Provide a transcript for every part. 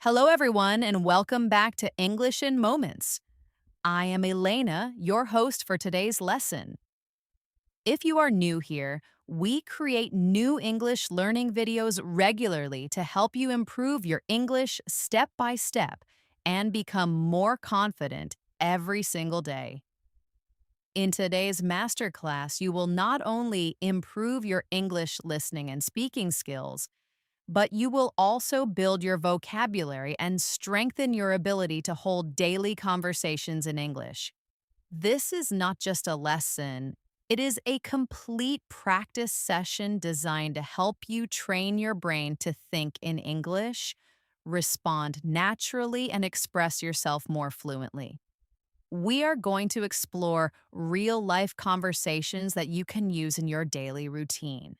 Hello, everyone, and welcome back to English in Moments. I am Elena, your host for today's lesson. If you are new here, we create new English learning videos regularly to help you improve your English step by step and become more confident every single day. In today's masterclass, you will not only improve your English listening and speaking skills, but you will also build your vocabulary and strengthen your ability to hold daily conversations in English. This is not just a lesson, it is a complete practice session designed to help you train your brain to think in English, respond naturally, and express yourself more fluently. We are going to explore real life conversations that you can use in your daily routine.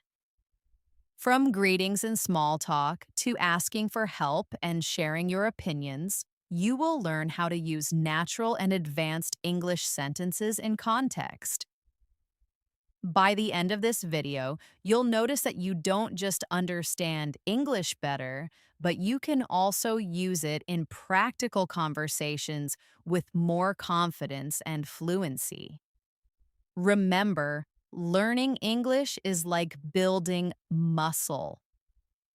From greetings and small talk to asking for help and sharing your opinions, you will learn how to use natural and advanced English sentences in context. By the end of this video, you'll notice that you don't just understand English better, but you can also use it in practical conversations with more confidence and fluency. Remember, learning English is like building muscle.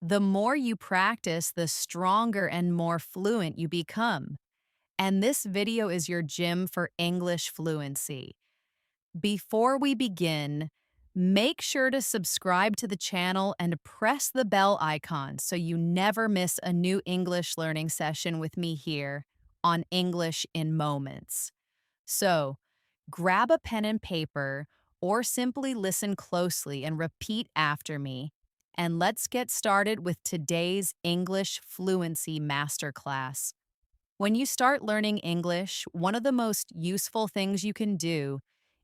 The more you practice, the stronger and more fluent you become. And this video is your gym for English fluency. Before we begin, make sure to subscribe to the channel and press the bell icon so you never miss a new English learning session with me here on English in Moments. So, grab a pen and paper or simply listen closely and repeat after me. And let's get started with today's English Fluency Masterclass. When you start learning English, one of the most useful things you can do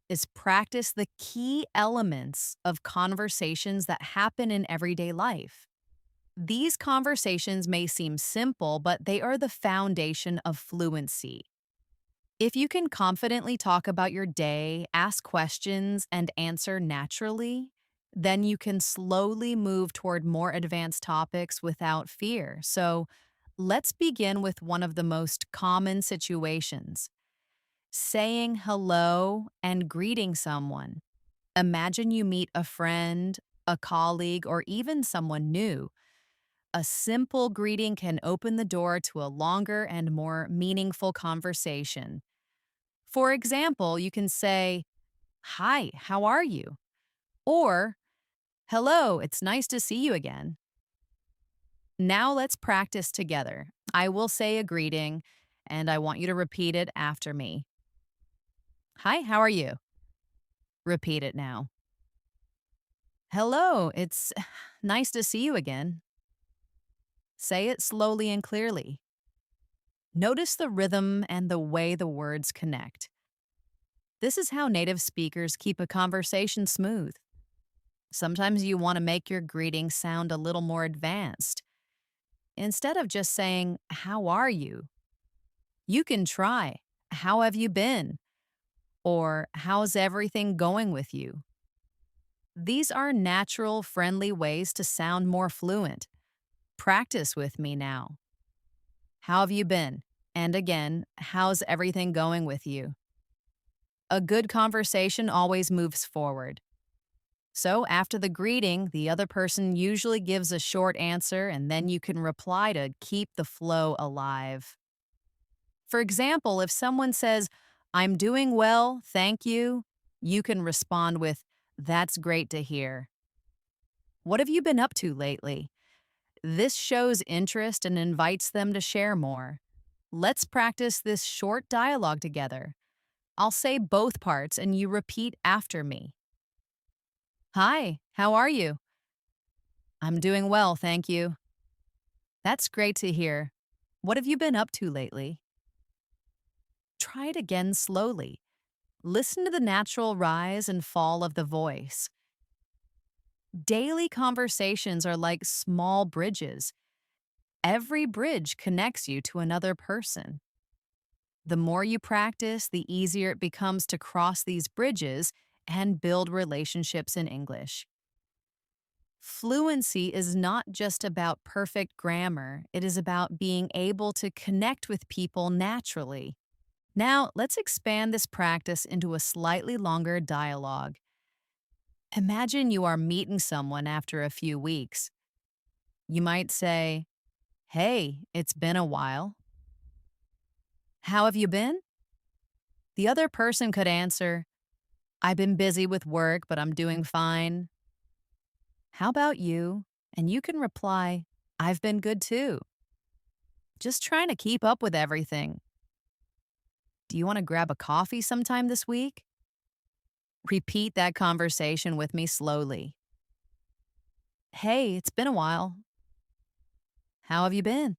is practice the key elements of conversations that happen in everyday life. These conversations may seem simple, but they are the foundation of fluency. If you can confidently talk about your day, ask questions, and answer naturally, then you can slowly move toward more advanced topics without fear. So, let's begin with one of the most common situations: saying hello and greeting someone. Imagine you meet a friend, a colleague, or even someone new. A simple greeting can open the door to a longer and more meaningful conversation. For example, you can say, "Hi, how are you?" Or, "Hello, it's nice to see you again." Now let's practice together. I will say a greeting, and I want you to repeat it after me. "Hi, how are you?" Repeat it now. "Hello, it's nice to see you again." Say it slowly and clearly. Notice the rhythm and the way the words connect. This is how native speakers keep a conversation smooth. Sometimes you want to make your greeting sound a little more advanced. Instead of just saying, "How are you?" you can try, "How have you been?" or "How's everything going with you?" These are natural, friendly ways to sound more fluent. Practice with me now. "How have you been?" And again, "How's everything going with you?" A good conversation always moves forward. So, after the greeting, the other person usually gives a short answer, and then you can reply to keep the flow alive. For example, if someone says, "I'm doing well, thank you," you can respond with, "That's great to hear." "What have you been up to lately?" This shows interest and invites them to share more. Let's practice this short dialogue together. I'll say both parts and you repeat after me. "Hi, how are you?" "I'm doing well, thank you." "That's great to hear. What have you been up to lately?" Try it again slowly. Listen to the natural rise and fall of the voice. Daily conversations are like small bridges. Every bridge connects you to another person. The more you practice, the easier it becomes to cross these bridges and build relationships in English. Fluency is not just about perfect grammar, it is about being able to connect with people naturally. Now, let's expand this practice into a slightly longer dialogue. Imagine you are meeting someone after a few weeks. You might say, "Hey, it's been a while. How have you been?" The other person could answer, "I've been busy with work, but I'm doing fine. How about you?" And you can reply, "I've been good too. Just trying to keep up with everything. Do you want to grab a coffee sometime this week?" Repeat that conversation with me slowly. "Hey, it's been a while. How have you been?"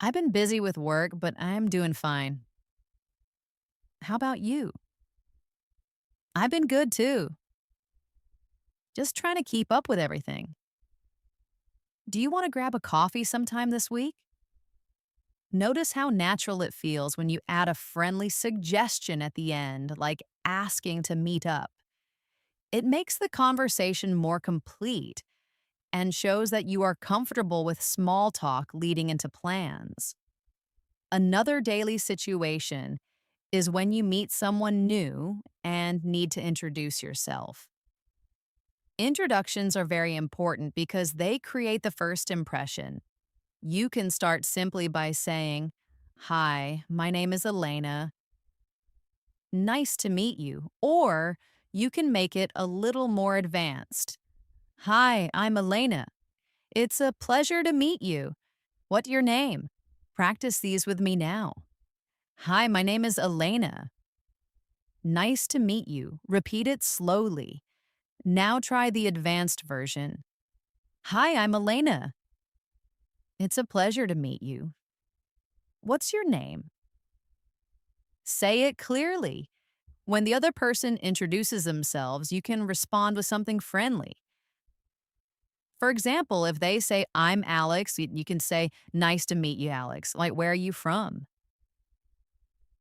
"I've been busy with work, but I'm doing fine. How about you?" "I've been good too. Just trying to keep up with everything. Do you want to grab a coffee sometime this week?" Notice how natural it feels when you add a friendly suggestion at the end, like asking to meet up. It makes the conversation more complete and shows that you are comfortable with small talk leading into plans. Another daily situation is when you meet someone new and need to introduce yourself. Introductions are very important because they create the first impression. You can start simply by saying, "Hi, my name is Elena. Nice to meet you." Or you can make it a little more advanced. "Hi, I'm Elena. It's a pleasure to meet you. What's your name?" Practice these with me now. "Hi, my name is Elena. Nice to meet you." Repeat it slowly. Now try the advanced version. "Hi, I'm Elena. It's a pleasure to meet you. What's your name?" Say it clearly. When the other person introduces themselves, you can respond with something friendly. For example, if they say, "I'm Alex," you can say, "Nice to meet you, Alex." Like, "Where are you from?"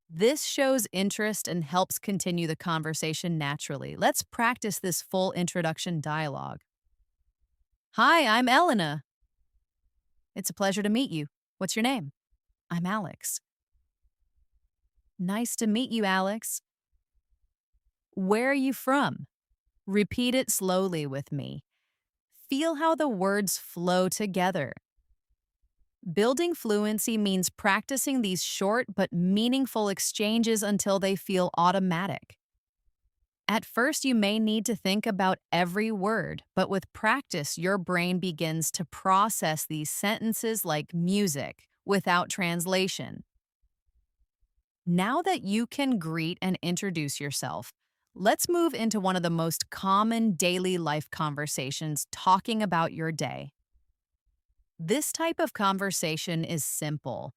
This shows interest and helps continue the conversation naturally. Let's practice this full introduction dialogue. "Hi, I'm Elena. It's a pleasure to meet you. What's your name?" "I'm Alex." "Nice to meet you, Alex. Where are you from?" Repeat it slowly with me. Feel how the words flow together. Building fluency means practicing these short but meaningful exchanges until they feel automatic. At first, you may need to think about every word, but with practice, your brain begins to process these sentences like music without translation. Now that you can greet and introduce yourself, let's move into one of the most common daily life conversations talking about your day. This type of conversation is simple,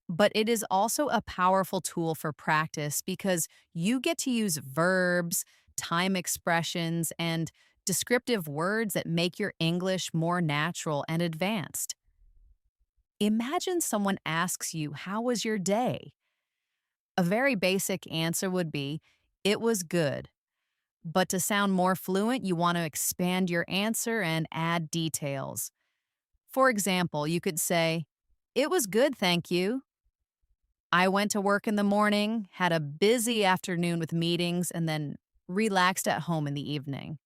but it is also a powerful tool for practice because you get to use verbs, time expressions, and descriptive words that make your English more natural and advanced. Imagine someone asks you, "How was your day?" A very basic answer would be, "It was good." But to sound more fluent, you want to expand your answer and add details. For example, you could say, "It was good, thank you. I went to work in the morning, had a busy afternoon with meetings, and then relaxed at home in the evening."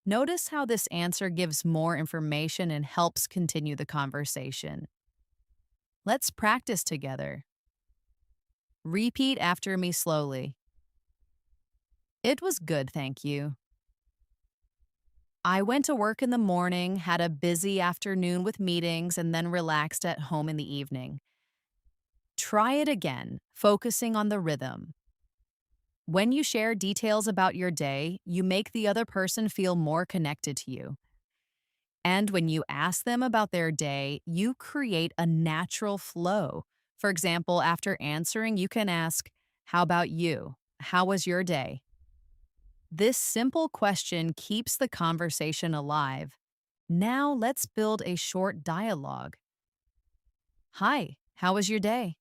Notice how this answer gives more information and helps continue the conversation. Let's practice together. Repeat after me slowly. "It was good, thank you. I went to work in the morning, had a busy afternoon with meetings, and then relaxed at home in the evening." Try it again, focusing on the rhythm. When you share details about your day, you make the other person feel more connected to you. And when you ask them about their day, you create a natural flow. For example, after answering, you can ask, "How about you? How was your day?" This simple question keeps the conversation alive. Now let's build a short dialogue. "Hi, how was your day?"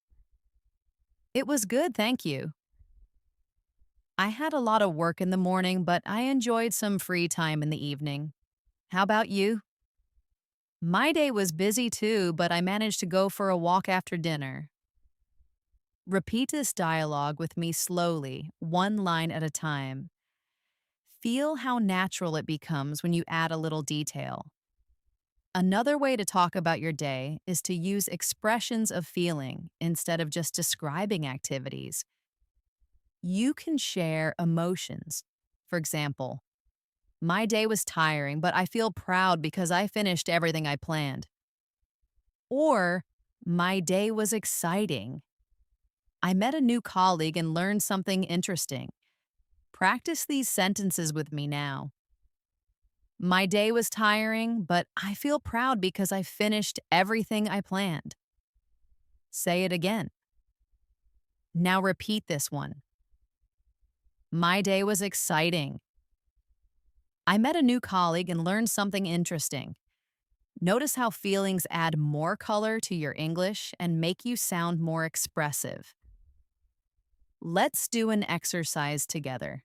"It was good, thank you." I had a lot of work in the morning, but I enjoyed some free time in the evening. How about you? My day was busy too, but I managed to go for a walk after dinner. Repeat this dialogue with me slowly, one line at a time. Feel how natural it becomes when you add a little detail. Another way to talk about your day is to use expressions of feeling instead of just describing activities. You can share emotions. For example, my day was tiring, but I feel proud because I finished everything I planned. Or, my day was exciting. I met a new colleague and learned something interesting. Practice these sentences with me now. My day was tiring, but I feel proud because I finished everything I planned. Say it again. Now repeat this one. My day was exciting. I met a new colleague and learned something interesting. Notice how feelings add more color to your English and make you sound more expressive. Let's do an exercise together.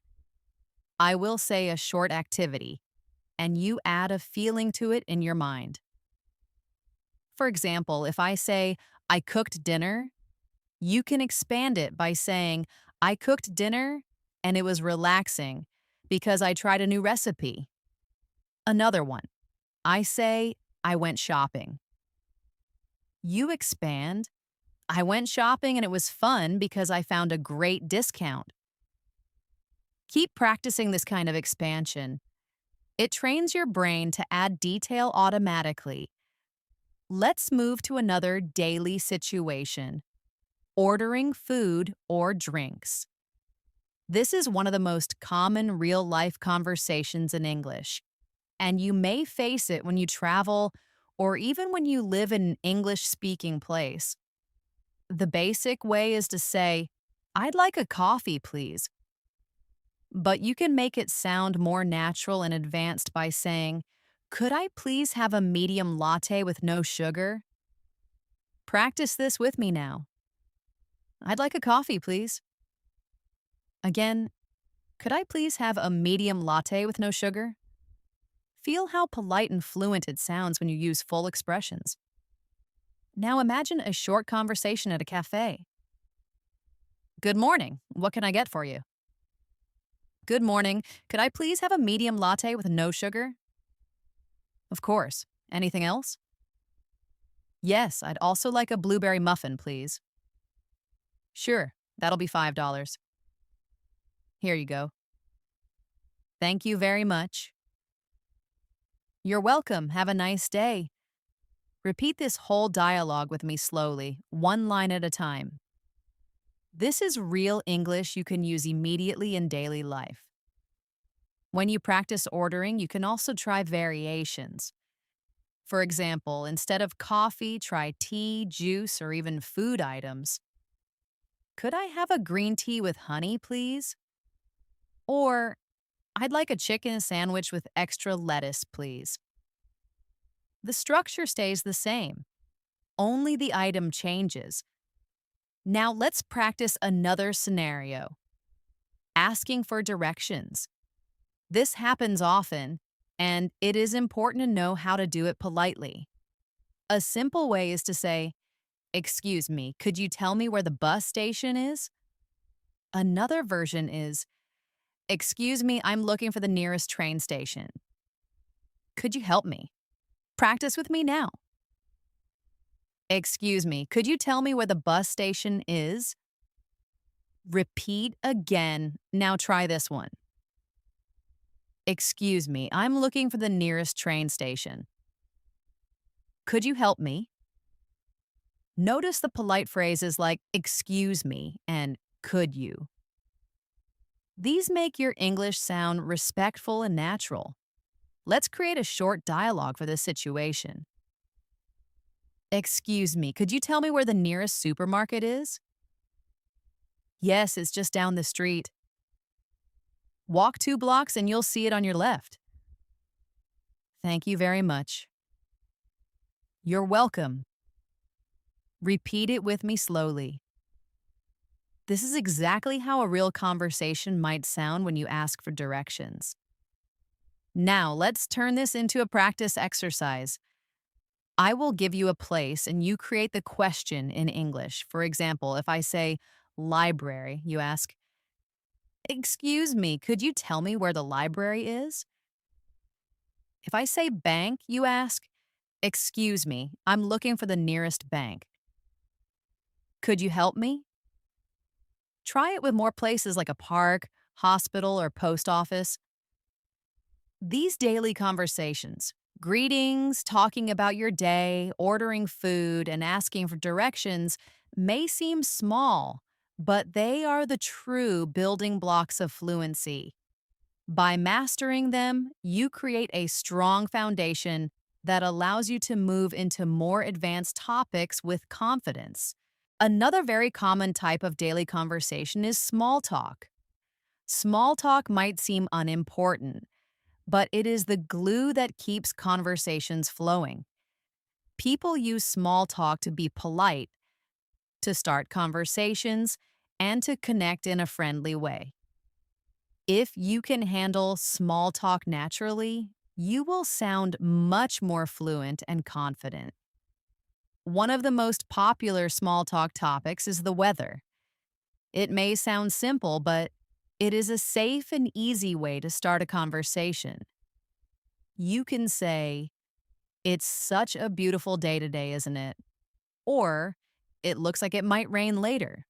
I will say a short activity, and you add a feeling to it in your mind. For example, if I say, I cooked dinner, you can expand it by saying, I cooked dinner and it was relaxing because I tried a new recipe. Another one, I say, I went shopping. You expand, I went shopping and it was fun because I found a great discount. Keep practicing this kind of expansion. It trains your brain to add detail automatically. Let's move to another daily situation, ordering food or drinks. This is one of the most common real-life conversations in English, and you may face it when you travel or even when you live in an English-speaking place. The basic way is to say, I'd like a coffee, please. But you can make it sound more natural and advanced by saying, could I please have a medium latte with no sugar? Practice this with me now. I'd like a coffee, please. Again, could I please have a medium latte with no sugar? Feel how polite and fluent it sounds when you use full expressions. Now imagine a short conversation at a cafe. Good morning. What can I get for you? Good morning. Could I please have a medium latte with no sugar? Of course. Anything else? Yes, I'd also like a blueberry muffin, please. Sure, that'll be $5. Here you go. Thank you very much. You're welcome. Have a nice day. Repeat this whole dialogue with me slowly, one line at a time. This is real English you can use immediately in daily life. When you practice ordering, you can also try variations. For example, instead of coffee, try tea, juice, or even food items. Could I have a green tea with honey, please? Or, I'd like a chicken sandwich with extra lettuce, please. The structure stays the same, only the item changes. Now let's practice another scenario. Asking for directions. This happens often, and it is important to know how to do it politely. A simple way is to say, excuse me, could you tell me where the bus station is? Another version is, excuse me, I'm looking for the nearest train station. Could you help me? Practice with me now. Excuse me, could you tell me where the bus station is? Repeat again. Now try this one. Excuse me, I'm looking for the nearest train station. Could you help me? Notice the polite phrases like excuse me and could you. These make your English sound respectful and natural. Let's create a short dialogue for this situation. Excuse me, could you tell me where the nearest supermarket is? Yes, it's just down the street. Walk 2 blocks and you'll see it on your left. Thank you very much. You're welcome. Repeat it with me slowly. This is exactly how a real conversation might sound when you ask for directions. Now, let's turn this into a practice exercise. I will give you a place and you create the question in English. For example, if I say library, you ask, "Excuse me, could you tell me where the library is?" If I say bank, you ask, "Excuse me, I'm looking for the nearest bank. Could you help me?" Try it with more places like a park, hospital, or post office. These daily conversations, greetings, talking about your day, ordering food, and asking for directions, may seem small, but they are the true building blocks of fluency. By mastering them, you create a strong foundation that allows you to move into more advanced topics with confidence. Another very common type of daily conversation is small talk. Small talk might seem unimportant, but it is the glue that keeps conversations flowing. People use small talk to be polite, to start conversations, and to connect in a friendly way. If you can handle small talk naturally, you will sound much more fluent and confident. One of the most popular small talk topics is the weather. It may sound simple, but it is a safe and easy way to start a conversation. You can say, "It's such a beautiful day today, isn't it?" Or, "It looks like it might rain later."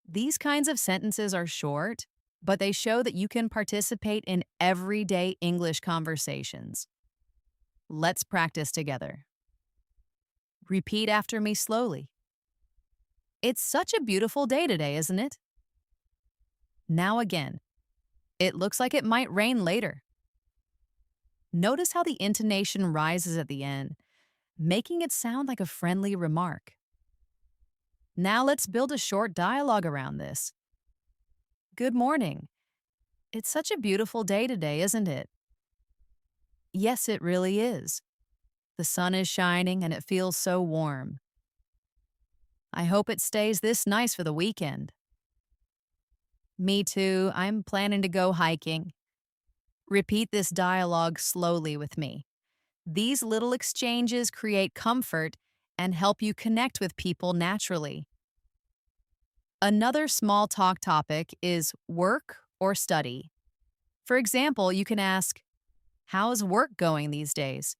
These kinds of sentences are short, but they show that you can participate in everyday English conversations. Let's practice together. Repeat after me slowly. "It's such a beautiful day today, isn't it?" Now again. "It looks like it might rain later." Notice how the intonation rises at the end, making it sound like a friendly remark. Now let's build a short dialogue around this. "Good morning. It's such a beautiful day today, isn't it?" "Yes, it really is. The sun is shining and it feels so warm. I hope it stays this nice for the weekend." "Me too. I'm planning to go hiking." Repeat this dialogue slowly with me. These little exchanges create comfort and help you connect with people naturally. Another small talk topic is work or study. For example, you can ask, "How's work going these days?"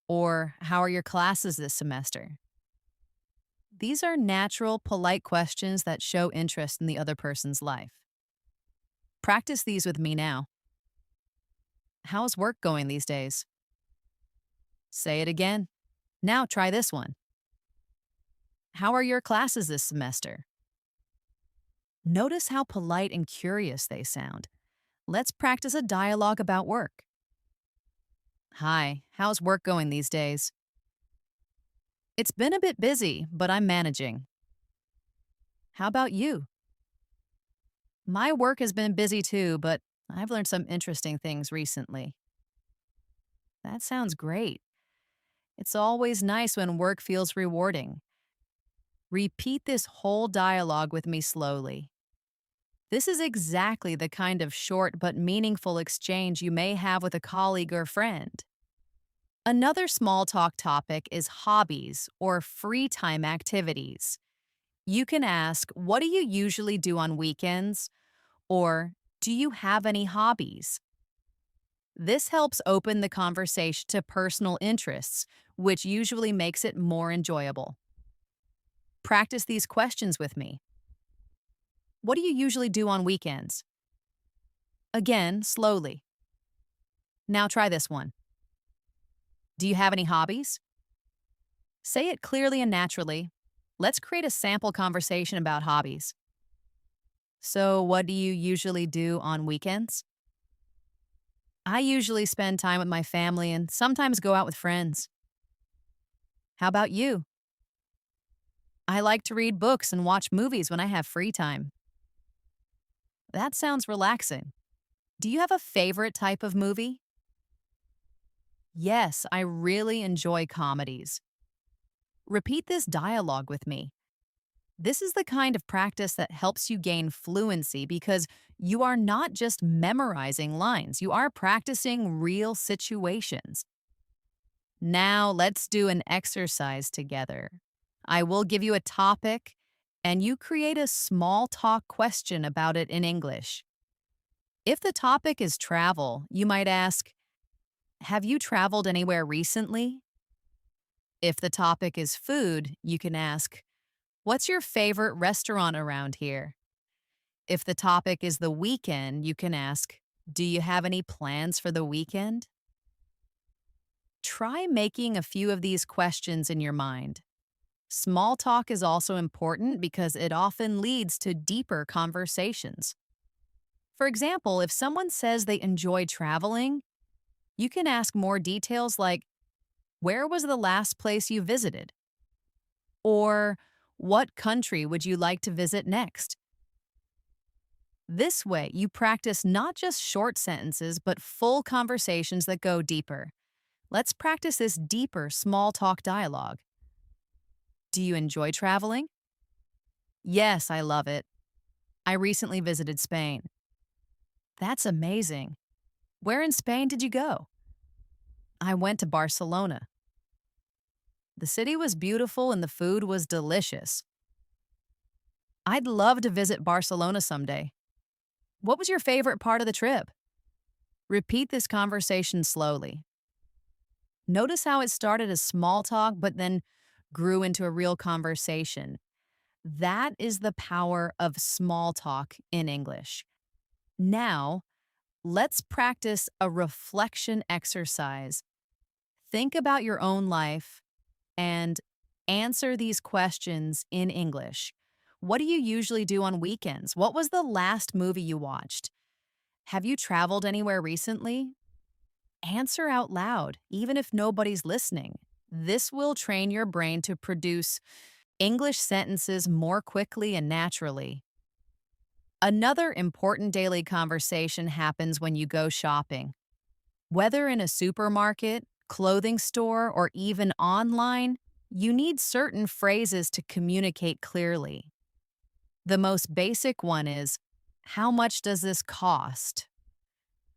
Or, "How are your classes this semester?" These are natural, polite questions that show interest in the other person's life. Practice these with me now. "How's work going these days?" Say it again. Now try this one. "How are your classes this semester?" Notice how polite and curious they sound. Let's practice a dialogue about work. "Hi, how's work going these days?" "It's been a bit busy, but I'm managing." "How about you?" "My work has been busy too, but I've learned some interesting things recently." That sounds great. It's always nice when work feels rewarding. Repeat this whole dialogue with me slowly. This is exactly the kind of short but meaningful exchange you may have with a colleague or friend. Another small talk topic is hobbies or free time activities. You can ask, "What do you usually do on weekends?" Or, "Do you have any hobbies?" This helps open the conversation to personal interests, which usually makes it more enjoyable. Practice these questions with me. "What do you usually do on weekends?" Again, slowly. Now try this one. "Do you have any hobbies?" Say it clearly and naturally. Let's create a sample conversation about hobbies. "So, what do you usually do on weekends?" "I usually spend time with my family and sometimes go out with friends." "How about you?" "I like to read books and watch movies when I have free time." That sounds relaxing. Do you have a favorite type of movie? Yes, I really enjoy comedies. Repeat this dialogue with me. This is the kind of practice that helps you gain fluency because you are not just memorizing lines, you are practicing real situations. Now, let's do an exercise together. I will give you a topic, and you create a small talk question about it in English. If the topic is travel, you might ask, have you traveled anywhere recently? If the topic is food, you can ask, what's your favorite restaurant around here? If the topic is the weekend, you can ask, do you have any plans for the weekend? Try making a few of these questions in your mind. Small talk is also important because it often leads to deeper conversations. For example, if someone says they enjoy traveling, you can ask more details like, where was the last place you visited? Or, what country would you like to visit next? This way, you practice not just short sentences, but full conversations that go deeper. Let's practice this deeper small talk dialogue. Do you enjoy traveling? Yes, I love it. I recently visited Spain. That's amazing. Where in Spain did you go? I went to Barcelona. The city was beautiful and the food was delicious. I'd love to visit Barcelona someday. What was your favorite part of the trip? Repeat this conversation slowly. Notice how it started as small talk but then grew into a real conversation. That is the power of small talk in English. Now, let's practice a reflection exercise. Think about your own life and answer these questions in English. What do you usually do on weekends? What was the last movie you watched? Have you traveled anywhere recently? Answer out loud, even if nobody's listening. This will train your brain to produce English sentences more quickly and naturally. Another important daily conversation happens when you go shopping. Whether in a supermarket, clothing store, or even online, you need certain phrases to communicate clearly. The most basic one is, how much does this cost?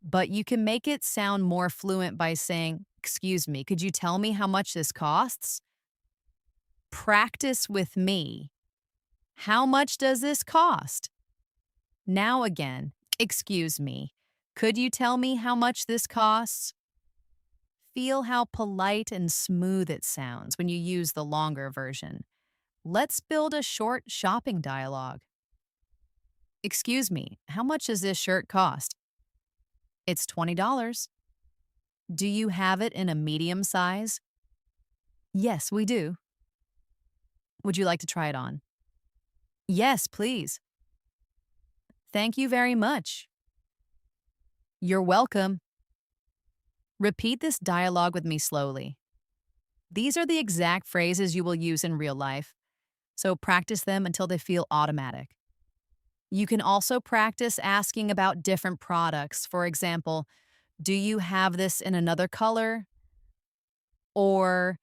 But you can make it sound more fluent by saying, excuse me, could you tell me how much this costs? Practice with me. How much does this cost? Now again, excuse me, could you tell me how much this costs? Feel how polite and smooth it sounds when you use the longer version. Let's build a short shopping dialogue. Excuse me, how much does this shirt cost? It's $20. Do you have it in a medium size? Yes, we do. Would you like to try it on? Yes, please. Thank you very much. You're welcome. Repeat this dialogue with me slowly. These are the exact phrases you will use in real life, so practice them until they feel automatic. You can also practice asking about different products. For example, do you have this in another color? Or,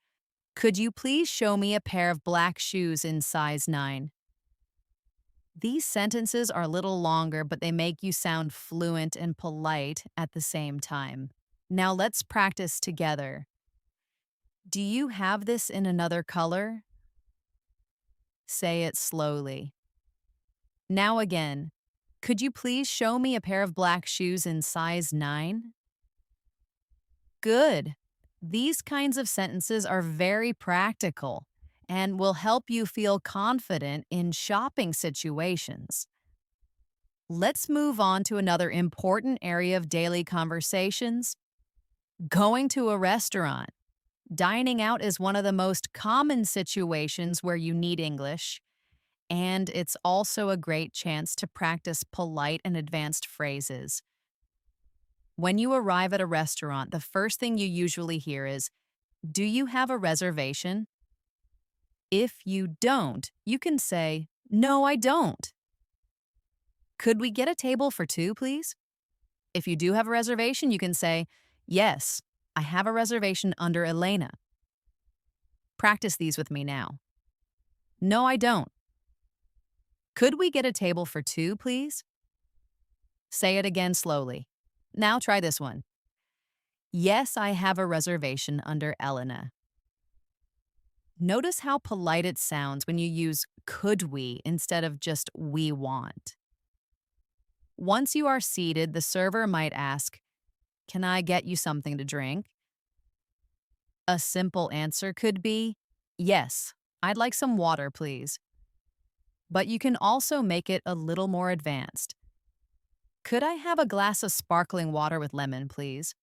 could you please show me a pair of black shoes in size 9? These sentences are a little longer, but they make you sound fluent and polite at the same time. Now let's practice together. Do you have this in another color? Say it slowly. Now again, could you please show me a pair of black shoes in size 9? Good. These kinds of sentences are very practical and will help you feel confident in shopping situations. Let's move on to another important area of daily conversations, going to a restaurant. Dining out is one of the most common situations where you need English, and it's also a great chance to practice polite and advanced phrases. When you arrive at a restaurant, the first thing you usually hear is, do you have a reservation? If you don't, you can say, no, I don't. Could we get a table for two, please? If you do have a reservation, you can say, yes, I have a reservation under Elena. Practice these with me now. No, I don't. Could we get a table for two, please? Say it again slowly. Now try this one. Yes, I have a reservation under Elena. Notice how polite it sounds when you use could we instead of just we want. Once you are seated, the server might ask, can I get you something to drink? A simple answer could be, yes, I'd like some water, please. But you can also make it a little more advanced. Could I have a glass of sparkling water with lemon, please?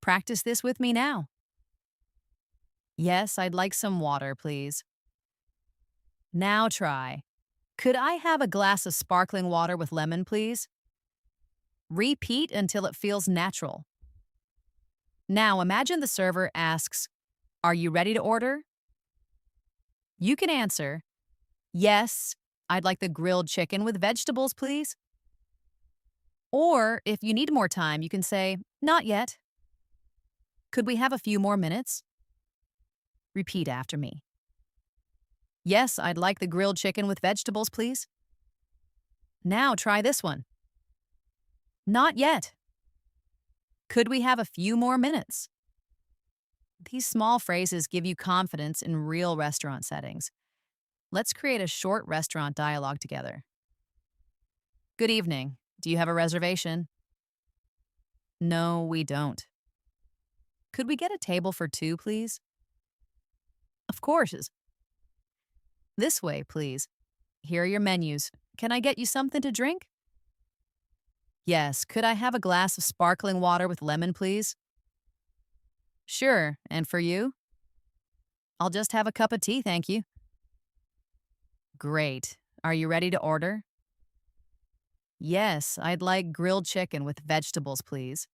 Practice this with me now. Yes, I'd like some water, please. Now try. Could I have a glass of sparkling water with lemon, please? Repeat until it feels natural. Now imagine the server asks, are you ready to order? You can answer, yes, I'd like the grilled chicken with vegetables, please. Or if you need more time, you can say, not yet. Could we have a few more minutes? Repeat after me. Yes, I'd like the grilled chicken with vegetables, please. Now try this one. Not yet. Could we have a few more minutes? These small phrases give you confidence in real restaurant settings. Let's create a short restaurant dialogue together. Good evening. Do you have a reservation? No, we don't. Could we get a table for two, please? Of course. This way, please. Here are your menus. Can I get you something to drink? Yes, could I have a glass of sparkling water with lemon, please? Sure, and for you? I'll just have a cup of tea, thank you. Great. Are you ready to order? Yes, I'd like grilled chicken with vegetables, please.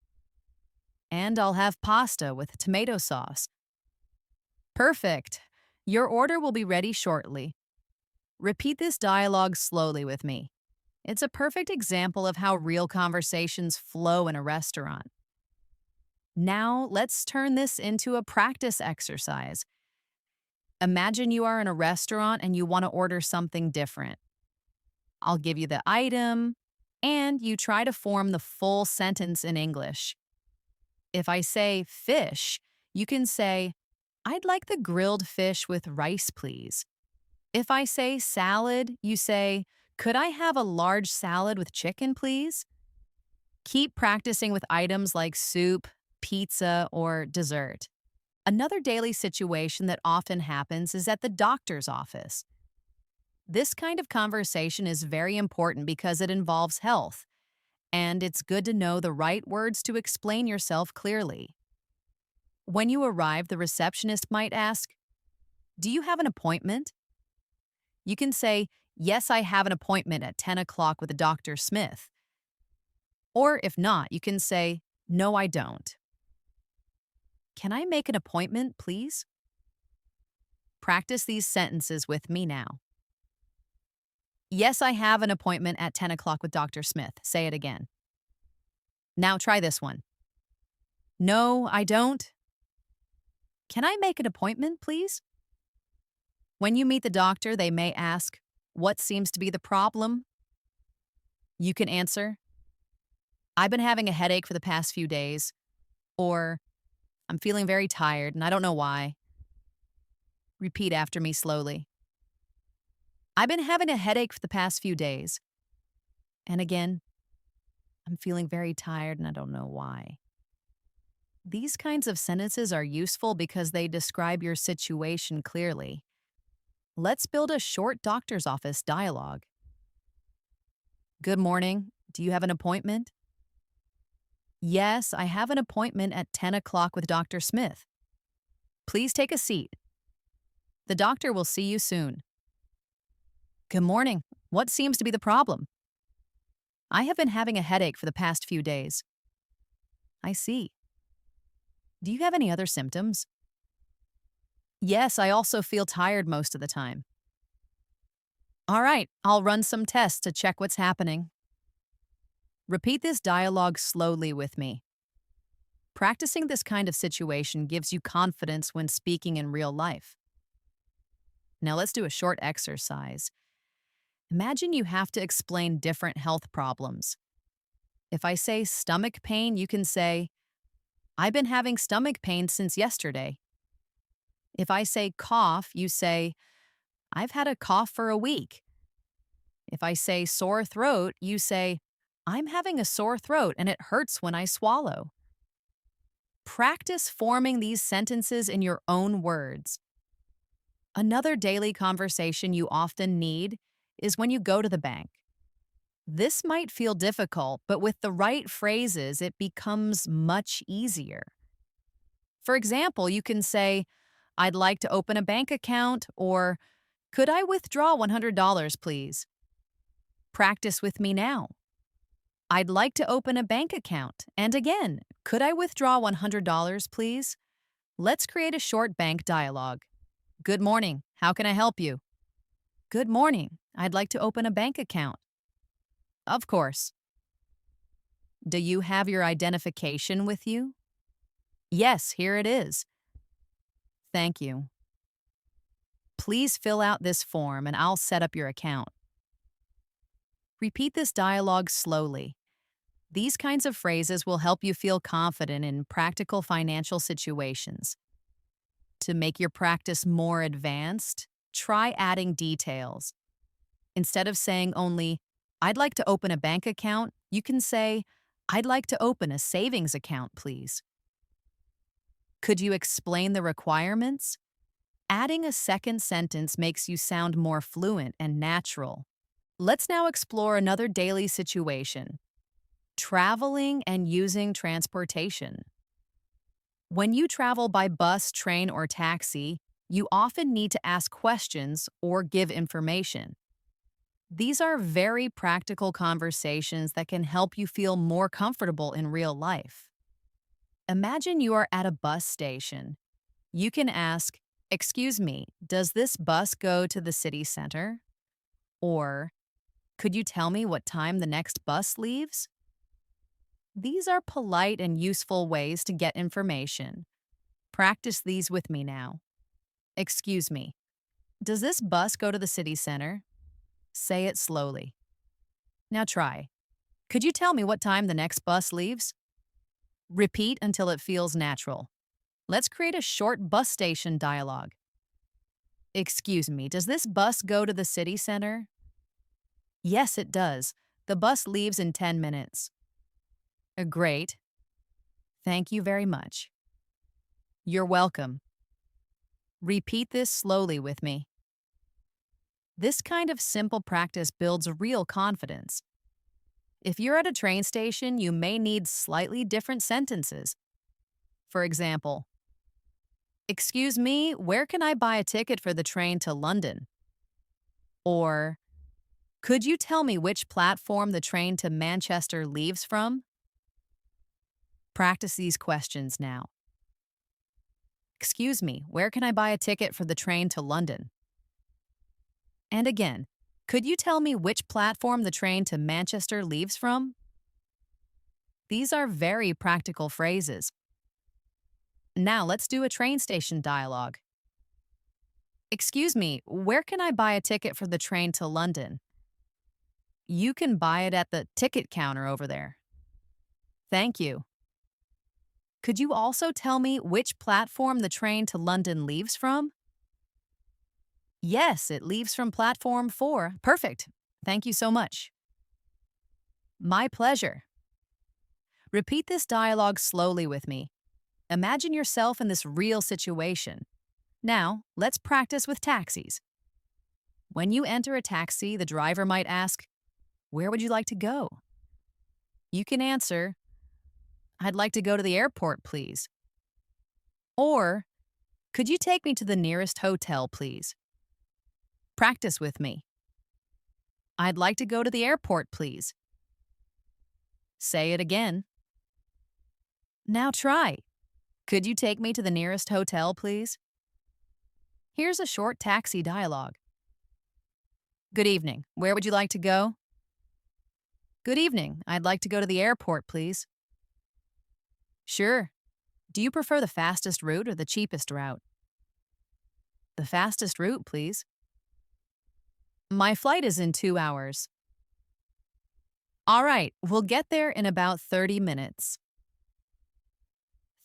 And I'll have pasta with tomato sauce. Perfect. Your order will be ready shortly. Repeat this dialogue slowly with me. It's a perfect example of how real conversations flow in a restaurant. Now, let's turn this into a practice exercise. Imagine you are in a restaurant and you want to order something different. I'll give you the item, and you try to form the full sentence in English. If I say fish, you can say, I'd like the grilled fish with rice, please. If I say salad, you say, could I have a large salad with chicken, please? Keep practicing with items like soup, pizza, or dessert. Another daily situation that often happens is at the doctor's office. This kind of conversation is very important because it involves health, and it's good to know the right words to explain yourself clearly. When you arrive, the receptionist might ask, do you have an appointment? You can say, yes, I have an appointment at 10 o'clock with Dr. Smith. Or if not, you can say, no, I don't. Can I make an appointment, please? Practice these sentences with me now. Yes, I have an appointment at 10 o'clock with Dr. Smith. Say it again. Now try this one. No, I don't. Can I make an appointment, please? When you meet the doctor, they may ask, what seems to be the problem? You can answer, I've been having a headache for the past few days, or I'm feeling very tired and I don't know why. Repeat after me slowly. I've been having a headache for the past few days. And again, I'm feeling very tired and I don't know why. These kinds of sentences are useful because they describe your situation clearly. Let's build a short doctor's office dialogue. Good morning. Do you have an appointment? Yes, I have an appointment at 10 o'clock with Dr. Smith. Please take a seat. The doctor will see you soon. Good morning. What seems to be the problem? I have been having a headache for the past few days. I see. Do you have any other symptoms? Yes, I also feel tired most of the time. All right, I'll run some tests to check what's happening. Repeat this dialogue slowly with me. Practicing this kind of situation gives you confidence when speaking in real life. Now let's do a short exercise. Imagine you have to explain different health problems. If I say stomach pain, you can say, I've been having stomach pain since yesterday. If I say cough, you say, I've had a cough for a week. If I say sore throat, you say, I'm having a sore throat and it hurts when I swallow. Practice forming these sentences in your own words. Another daily conversation you often need is when you go to the bank. This might feel difficult, but with the right phrases, it becomes much easier. For example, you can say, I'd like to open a bank account, or could I withdraw $100, please? Practice with me now. I'd like to open a bank account. And again, could I withdraw $100, please? Let's create a short bank dialogue. Good morning. How can I help you? Good morning. I'd like to open a bank account. Of course. Do you have your identification with you? Yes, here it is. Thank you. Please fill out this form and I'll set up your account. Repeat this dialogue slowly. These kinds of phrases will help you feel confident in practical financial situations. To make your practice more advanced, try adding details. Instead of saying only, I'd like to open a bank account, you can say, I'd like to open a savings account, please. Could you explain the requirements? Adding a second sentence makes you sound more fluent and natural. Let's now explore another daily situation: traveling and using transportation. When you travel by bus, train, or taxi, you often need to ask questions or give information. These are very practical conversations that can help you feel more comfortable in real life. Imagine you are at a bus station. You can ask, Excuse me, does this bus go to the city center? Or, could you tell me what time the next bus leaves? These are polite and useful ways to get information. Practice these with me now. Excuse me, does this bus go to the city center? Say it slowly. Now try. Could you tell me what time the next bus leaves? Repeat until it feels natural. Let's create a short bus station dialogue. Excuse me, does this bus go to the city center? Yes, it does. The bus leaves in 10 minutes. Great. Thank you very much. You're welcome. Repeat this slowly with me. This kind of simple practice builds real confidence. If you're at a train station, you may need slightly different sentences. For example, Excuse me, where can I buy a ticket for the train to London? Or, could you tell me which platform the train to Manchester leaves from? Practice these questions now. Excuse me, where can I buy a ticket for the train to London? And again, could you tell me which platform the train to Manchester leaves from? These are very practical phrases. Now let's do a train station dialogue. Excuse me, where can I buy a ticket for the train to London? You can buy it at the ticket counter over there. Thank you. Could you also tell me which platform the train to London leaves from? Yes, it leaves from platform 4. Perfect. Thank you so much. My pleasure. Repeat this dialogue slowly with me. Imagine yourself in this real situation. Now, let's practice with taxis. When you enter a taxi, the driver might ask, Where would you like to go? You can answer, I'd like to go to the airport, please. Or, could you take me to the nearest hotel, please? Practice with me. I'd like to go to the airport, please. Say it again. Now try. Could you take me to the nearest hotel, please? Here's a short taxi dialogue. Good evening. Where would you like to go? Good evening. I'd like to go to the airport, please. Sure. Do you prefer the fastest route or the cheapest route? The fastest route, please. My flight is in 2 hours. All right, we'll get there in about 30 minutes.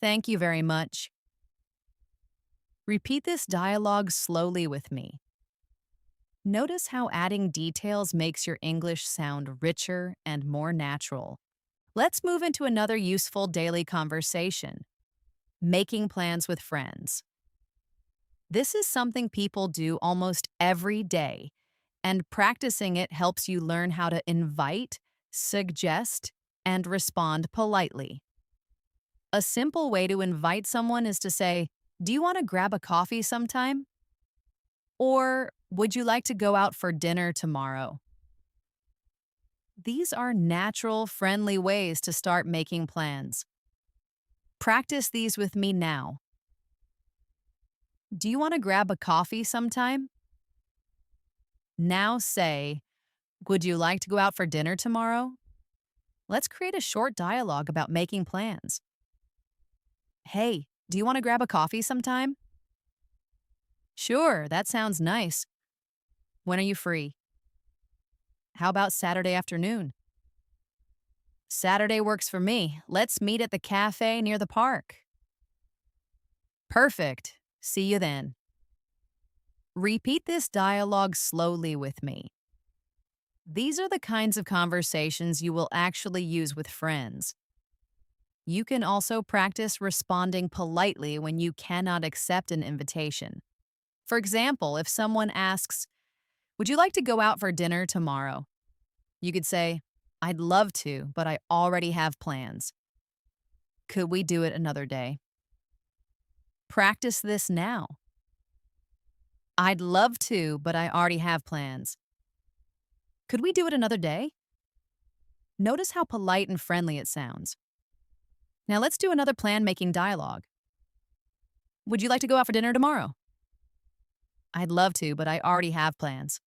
Thank you very much. Repeat this dialogue slowly with me. Notice how adding details makes your English sound richer and more natural. Let's move into another useful daily conversation, making plans with friends. This is something people do almost every day, and practicing it helps you learn how to invite, suggest, and respond politely. A simple way to invite someone is to say, "Do you want to grab a coffee sometime?" Or, "Would you like to go out for dinner tomorrow?" These are natural, friendly ways to start making plans. Practice these with me now. Do you want to grab a coffee sometime? Now say, "Would you like to go out for dinner tomorrow?" Let's create a short dialogue about making plans. "Hey, do you want to grab a coffee sometime?" "Sure, that sounds nice. When are you free?" "How about Saturday afternoon?" "Saturday works for me. Let's meet at the cafe near the park." "Perfect. See you then." Repeat this dialogue slowly with me. These are the kinds of conversations you will actually use with friends. You can also practice responding politely when you cannot accept an invitation. For example, if someone asks, "Would you like to go out for dinner tomorrow?" You could say, "I'd love to, but I already have plans. Could we do it another day?" Practice this now. "I'd love to, but I already have plans. Could we do it another day?" Notice how polite and friendly it sounds. Now let's do another plan making dialogue. "Would you like to go out for dinner tomorrow?" "I'd love to, but I already have plans.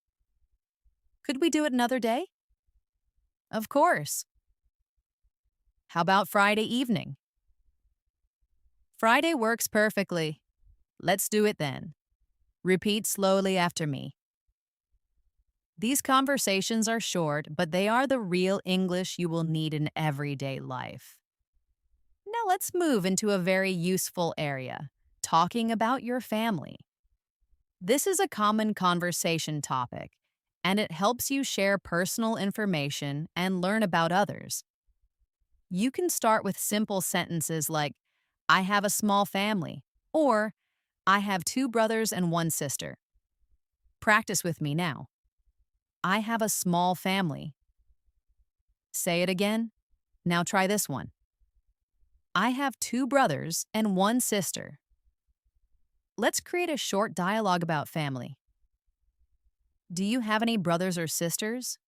Could we do it another day?" "Of course." "How about Friday evening?" "Friday works perfectly. Let's do it then." Repeat slowly after me. These conversations are short, but they are the real English you will need in everyday life. Now let's move into a very useful area, talking about your family. This is a common conversation topic, and it helps you share personal information and learn about others. You can start with simple sentences like, "I have a small family," or "I have two brothers and one sister." Practice with me now. I have a small family. Say it again. Now try this one. I have two brothers and one sister. Let's create a short dialogue about family. Do you have any brothers or sisters?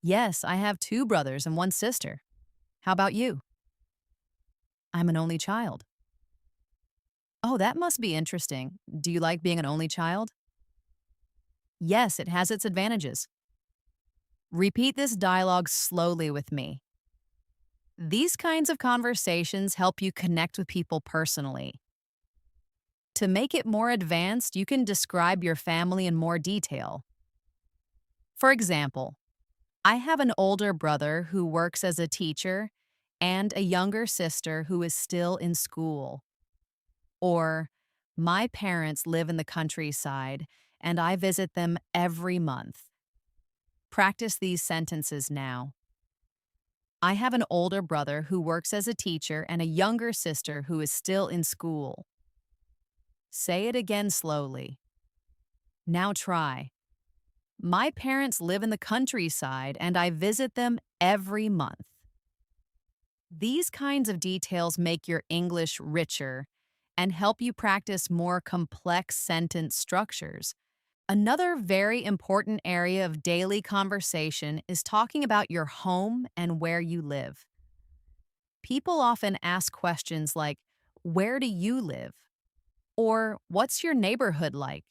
Yes, I have two brothers and one sister. How about you? I'm an only child. Oh, that must be interesting. Do you like being an only child? Yes, it has its advantages. Repeat this dialogue slowly with me. These kinds of conversations help you connect with people personally. To make it more advanced, you can describe your family in more detail. For example, I have an older brother who works as a teacher and a younger sister who is still in school. Or, my parents live in the countryside and I visit them every month. Practice these sentences now. I have an older brother who works as a teacher and a younger sister who is still in school. Say it again slowly. Now try. My parents live in the countryside and I visit them every month. These kinds of details make your English richer and help you practice more complex sentence structures. Another very important area of daily conversation is talking about your home and where you live. People often ask questions like, "Where do you live?" or "What's your neighborhood like?"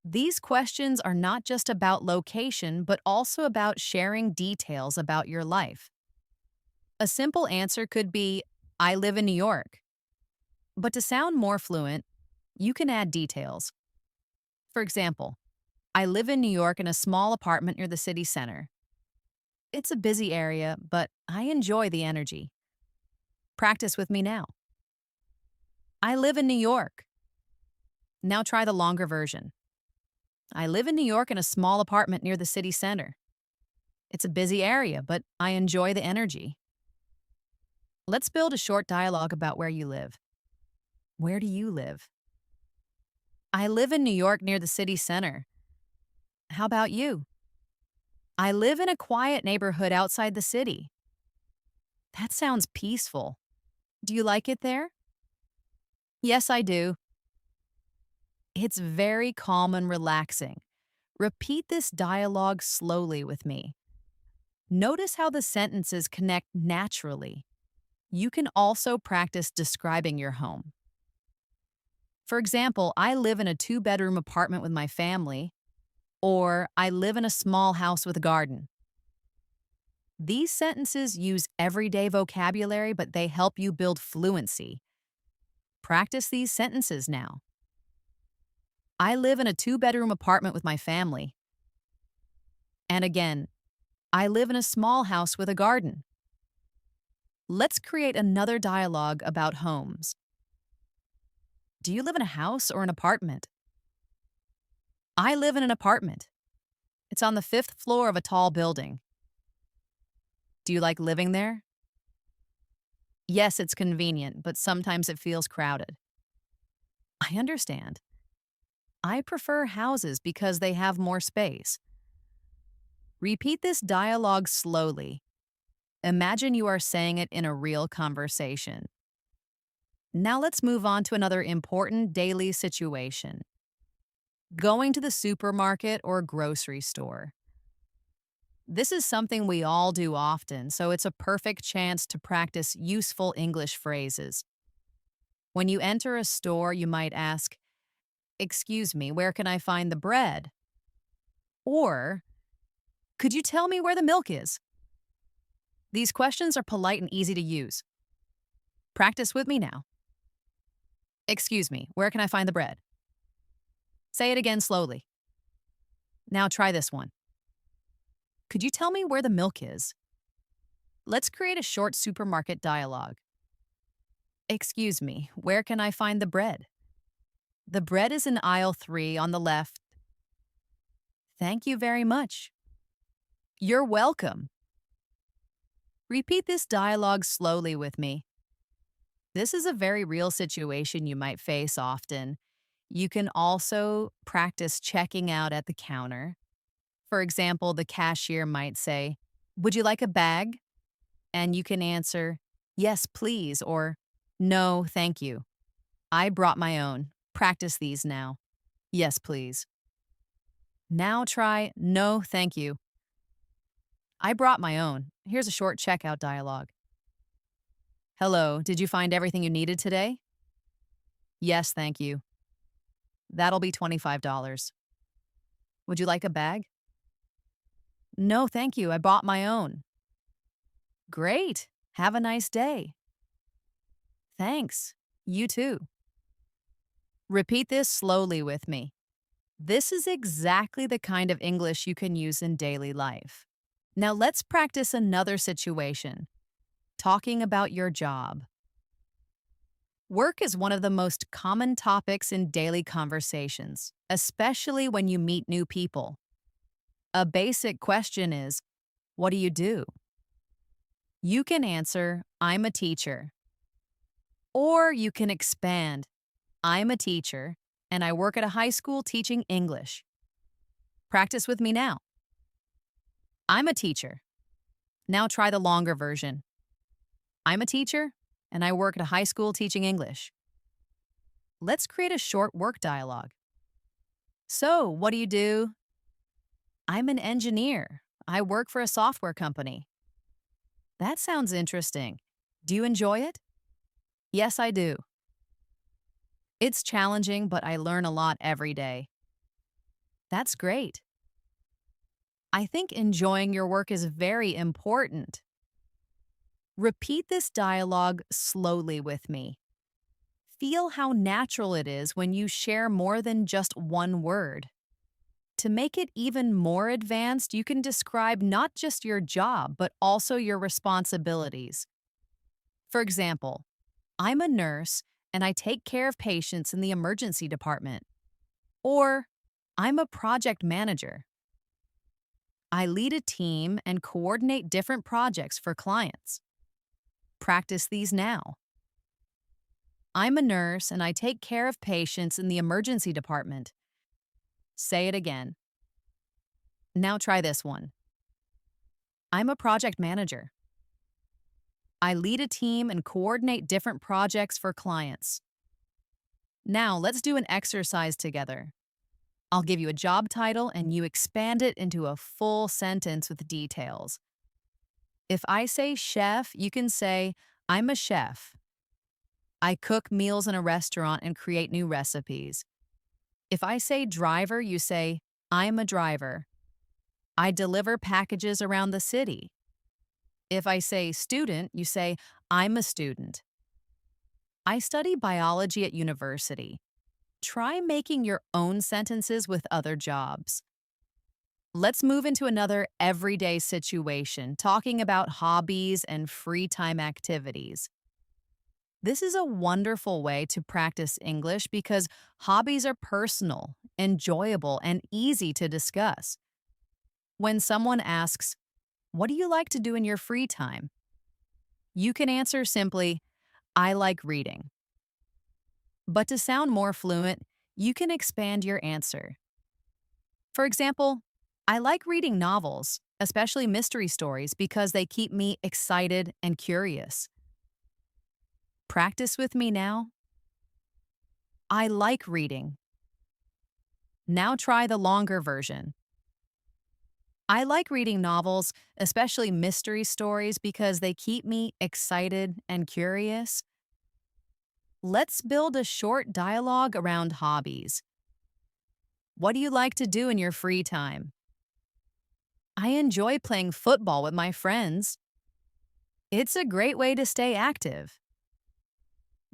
These questions are not just about location, but also about sharing details about your life. A simple answer could be, "I live in New York." But to sound more fluent, you can add details. For example, I live in New York in a small apartment near the city center. It's a busy area, but I enjoy the energy. Practice with me now. I live in New York. Now try the longer version. I live in New York in a small apartment near the city center. It's a busy area, but I enjoy the energy. Let's build a short dialogue about where you live. Where do you live? I live in New York near the city center. How about you? I live in a quiet neighborhood outside the city. That sounds peaceful. Do you like it there? Yes, I do. It's very calm and relaxing. Repeat this dialogue slowly with me. Notice how the sentences connect naturally. You can also practice describing your home. For example, I live in a two-bedroom apartment with my family, or I live in a small house with a garden. These sentences use everyday vocabulary, but they help you build fluency. Practice these sentences now. I live in a two-bedroom apartment with my family. And again, I live in a small house with a garden. Let's create another dialogue about homes. Do you live in a house or an apartment? I live in an apartment. It's on the fifth floor of a tall building. Do you like living there? Yes, it's convenient, but sometimes it feels crowded. I understand. I prefer houses because they have more space. Repeat this dialogue slowly. Imagine you are saying it in a real conversation. Now let's move on to another important daily situation. Going to the supermarket or grocery store. This is something we all do often, so it's a perfect chance to practice useful English phrases. When you enter a store, you might ask, "Excuse me, where can I find the bread?" Or, "Could you tell me where the milk is?" These questions are polite and easy to use. Practice with me now. Excuse me, where can I find the bread? Say it again slowly. Now try this one. Could you tell me where the milk is? Let's create a short supermarket dialogue. Excuse me, where can I find the bread? The bread is in aisle 3 on the left. Thank you very much. You're welcome. Repeat this dialogue slowly with me. This is a very real situation you might face often. You can also practice checking out at the counter. For example, the cashier might say, "Would you like a bag?" And you can answer, "Yes, please," or "No, thank you. I brought my own." Practice these now. Yes, please. Now try, "No, thank you. I brought my own." Here's a short checkout dialogue. Hello, did you find everything you needed today? Yes, thank you. That'll be $25. Would you like a bag? No, thank you. I bought my own. Great. Have a nice day. Thanks. You too. Repeat this slowly with me. This is exactly the kind of English you can use in daily life. Now let's practice another situation. Talking about your job. Work is one of the most common topics in daily conversations, especially when you meet new people. A basic question is, what do you do? You can answer, I'm a teacher. Or you can expand, I'm a teacher, and I work at a high school teaching English. Practice with me now. I'm a teacher. Now try the longer version. I'm a teacher, and I work at a high school teaching English. Let's create a short work dialogue. So, what do you do? I'm an engineer. I work for a software company. That sounds interesting. Do you enjoy it? Yes, I do. It's challenging, but I learn a lot every day. That's great. I think enjoying your work is very important. Repeat this dialogue slowly with me. Feel how natural it is when you share more than just one word. To make it even more advanced, you can describe not just your job, but also your responsibilities. For example, I'm a nurse and I take care of patients in the emergency department. Or, I'm a project manager. I lead a team and coordinate different projects for clients. Practice these now. I'm a nurse and I take care of patients in the emergency department. Say it again. Now try this one. I'm a project manager. I lead a team and coordinate different projects for clients. Now let's do an exercise together. I'll give you a job title and you expand it into a full sentence with details. If I say chef, you can say, I'm a chef. I cook meals in a restaurant and create new recipes. If I say driver, you say, I'm a driver. I deliver packages around the city. If I say student, you say, I'm a student. I study biology at university. Try making your own sentences with other jobs. Let's move into another everyday situation, talking about hobbies and free time activities. This is a wonderful way to practice English because hobbies are personal, enjoyable, and easy to discuss. When someone asks, what do you like to do in your free time? You can answer simply, I like reading. But to sound more fluent, you can expand your answer. For example, I like reading novels, especially mystery stories, because they keep me excited and curious. Practice with me now. I like reading. Now try the longer version. I like reading novels, especially mystery stories, because they keep me excited and curious. Let's build a short dialogue around hobbies. What do you like to do in your free time? I enjoy playing football with my friends. It's a great way to stay active.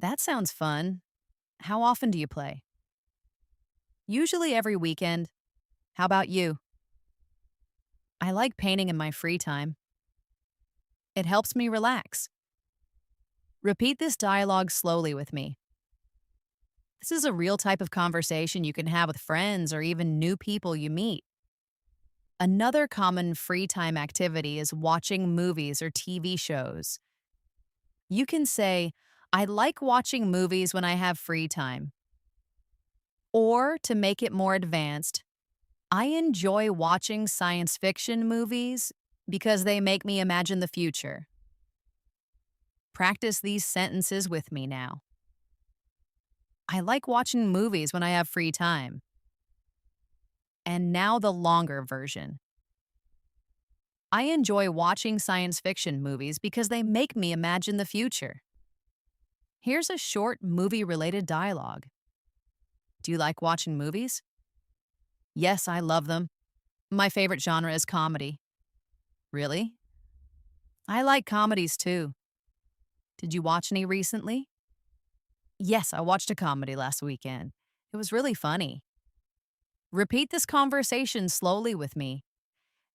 That sounds fun. How often do you play? Usually every weekend. How about you? I like painting in my free time. It helps me relax. Repeat this dialogue slowly with me. This is a real type of conversation you can have with friends or even new people you meet. Another common free time activity is watching movies or TV shows. You can say, I like watching movies when I have free time. Or, to make it more advanced, I enjoy watching science fiction movies because they make me imagine the future. Practice these sentences with me now. I like watching movies when I have free time. And now the longer version. I enjoy watching science fiction movies because they make me imagine the future. Here's a short movie-related dialogue. Do you like watching movies? Yes, I love them. My favorite genre is comedy. Really? I like comedies too. Did you watch any recently? Yes, I watched a comedy last weekend. It was really funny. Repeat this conversation slowly with me.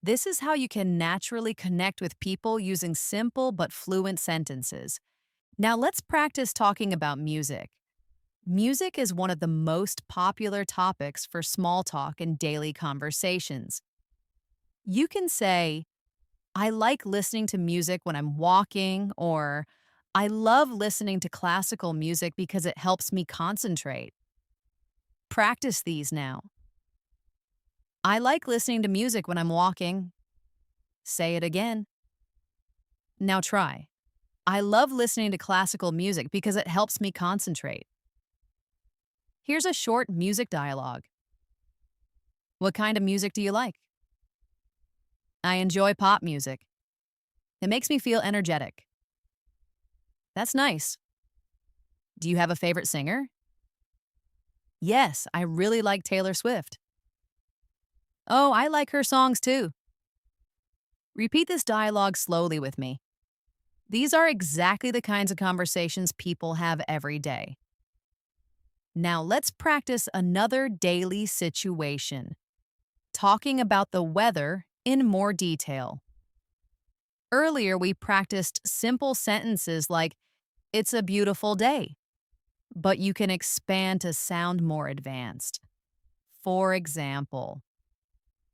This is how you can naturally connect with people using simple but fluent sentences. Now let's practice talking about music. Music is one of the most popular topics for small talk and daily conversations. You can say, I like listening to music when I'm walking, or I love listening to classical music because it helps me concentrate. Practice these now. I like listening to music when I'm walking. Say it again. Now try. I love listening to classical music because it helps me concentrate. Here's a short music dialogue. What kind of music do you like? I enjoy pop music. It makes me feel energetic. That's nice. Do you have a favorite singer? Yes, I really like Taylor Swift. Oh, I like her songs too. Repeat this dialogue slowly with me. These are exactly the kinds of conversations people have every day. Now let's practice another daily situation. talking about the weather in more detail. Earlier, we practiced simple sentences like, "It's a beautiful day," but you can expand to sound more advanced. For example,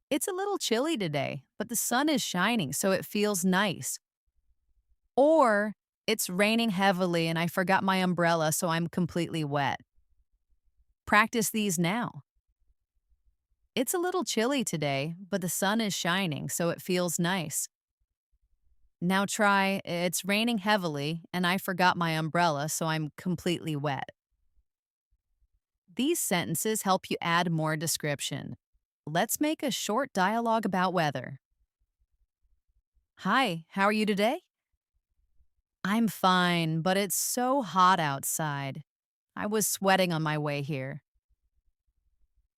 "It's a little chilly today, but the sun is shining, so it feels nice." Or, "It's raining heavily and I forgot my umbrella, so I'm completely wet." Practice these now. "It's a little chilly today, but the sun is shining, so it feels nice." Now try, "It's raining heavily and I forgot my umbrella, so I'm completely wet." These sentences help you add more description. Let's make a short dialogue about weather. "Hi, how are you today?" "I'm fine, but it's so hot outside. I was sweating on my way here."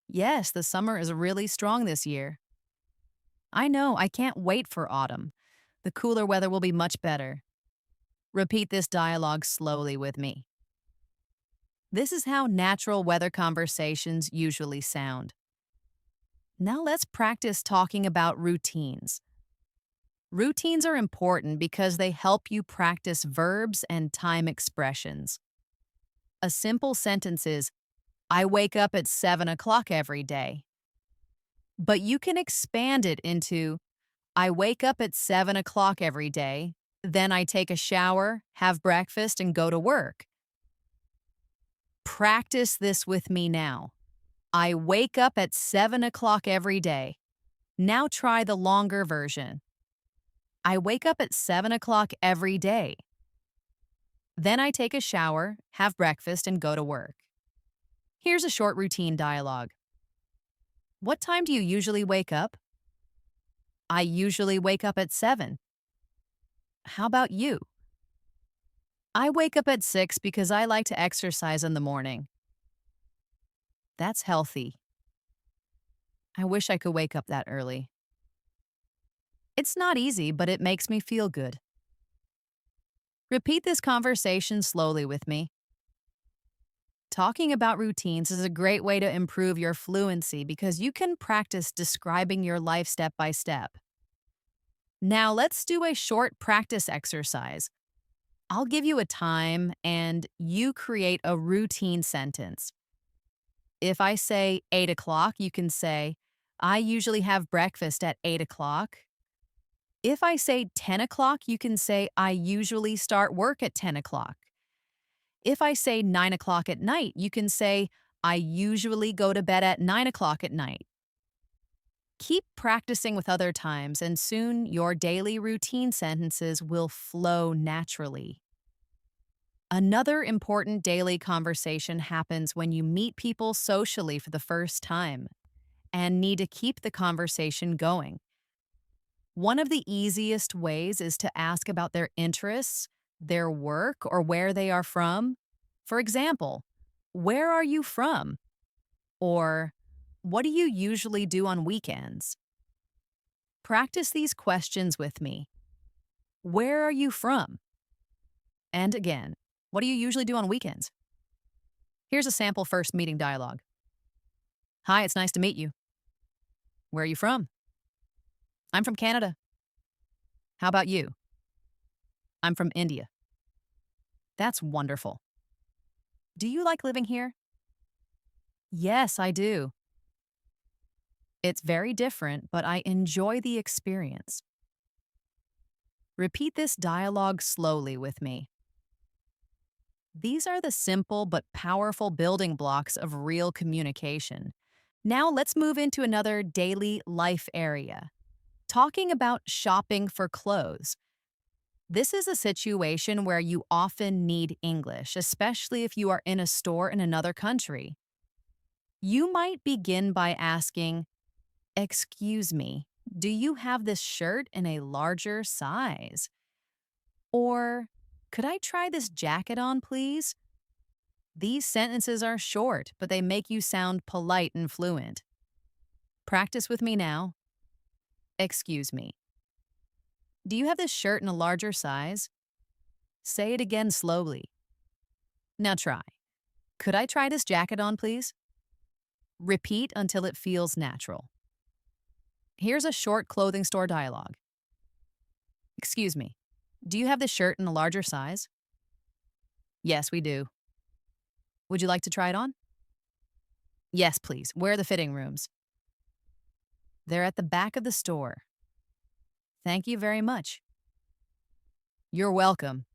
"Yes, the summer is really strong this year." "I know, I can't wait for autumn. The cooler weather will be much better." Repeat this dialogue slowly with me. This is how natural weather conversations usually sound. Now let's practice talking about routines. Routines are important because they help you practice verbs and time expressions. A simple sentence is, "I wake up at 7 o'clock every day." But you can expand it into, "I wake up at 7 o'clock every day, then I take a shower, have breakfast, and go to work." Practice this with me now. "I wake up at 7 o'clock every day." Now try the longer version. "I wake up at 7 o'clock every day. Then I take a shower, have breakfast, and go to work." Here's a short routine dialogue. "What time do you usually wake up?" "I usually wake up at 7. How about you?" "I wake up at 6 because I like to exercise in the morning." That's healthy. "I wish I could wake up that early." "It's not easy, but it makes me feel good." Repeat this conversation slowly with me. Talking about routines is a great way to improve your fluency because you can practice describing your life step by step. Now let's do a short practice exercise. I'll give you a time and you create a routine sentence. If I say 8 o'clock, you can say, "I usually have breakfast at 8 o'clock." If I say 10 o'clock, you can say, "I usually start work at 10 o'clock." If I say 9 o'clock at night, you can say, "I usually go to bed at 9 o'clock at night." Keep practicing with other times, and soon your daily routine sentences will flow naturally. Another important daily conversation happens when you meet people socially for the first time and need to keep the conversation going. One of the easiest ways is to ask about their interests, their work, or where they are from. For example, "Where are you from?" Or, "What do you usually do on weekends?" Practice these questions with me. Where are you from? And again, what do you usually do on weekends? Here's a sample first meeting dialogue. "Hi, it's nice to meet you." "Where are you from?" "I'm from Canada." "How about you?" "I'm from India." That's wonderful. "Do you like living here?" "Yes, I do." "It's very different, but I enjoy the experience." Repeat this dialogue slowly with me. These are the simple but powerful building blocks of real communication. Now let's move into another daily life area. Talking about shopping for clothes. This is a situation where you often need English, especially if you are in a store in another country. You might begin by asking, "Excuse me, do you have this shirt in a larger size?" Or, "Could I try this jacket on, please?" These sentences are short, but they make you sound polite and fluent. Practice with me now. "Excuse me. Do you have this shirt in a larger size?" Say it again slowly. Now try. "Could I try this jacket on, please?" Repeat until it feels natural. Here's a short clothing store dialogue. Excuse me, do you have this shirt in a larger size? Yes, we do. Would you like to try it on? Yes, please. Where are the fitting rooms? They're at the back of the store. Thank you very much. You're welcome.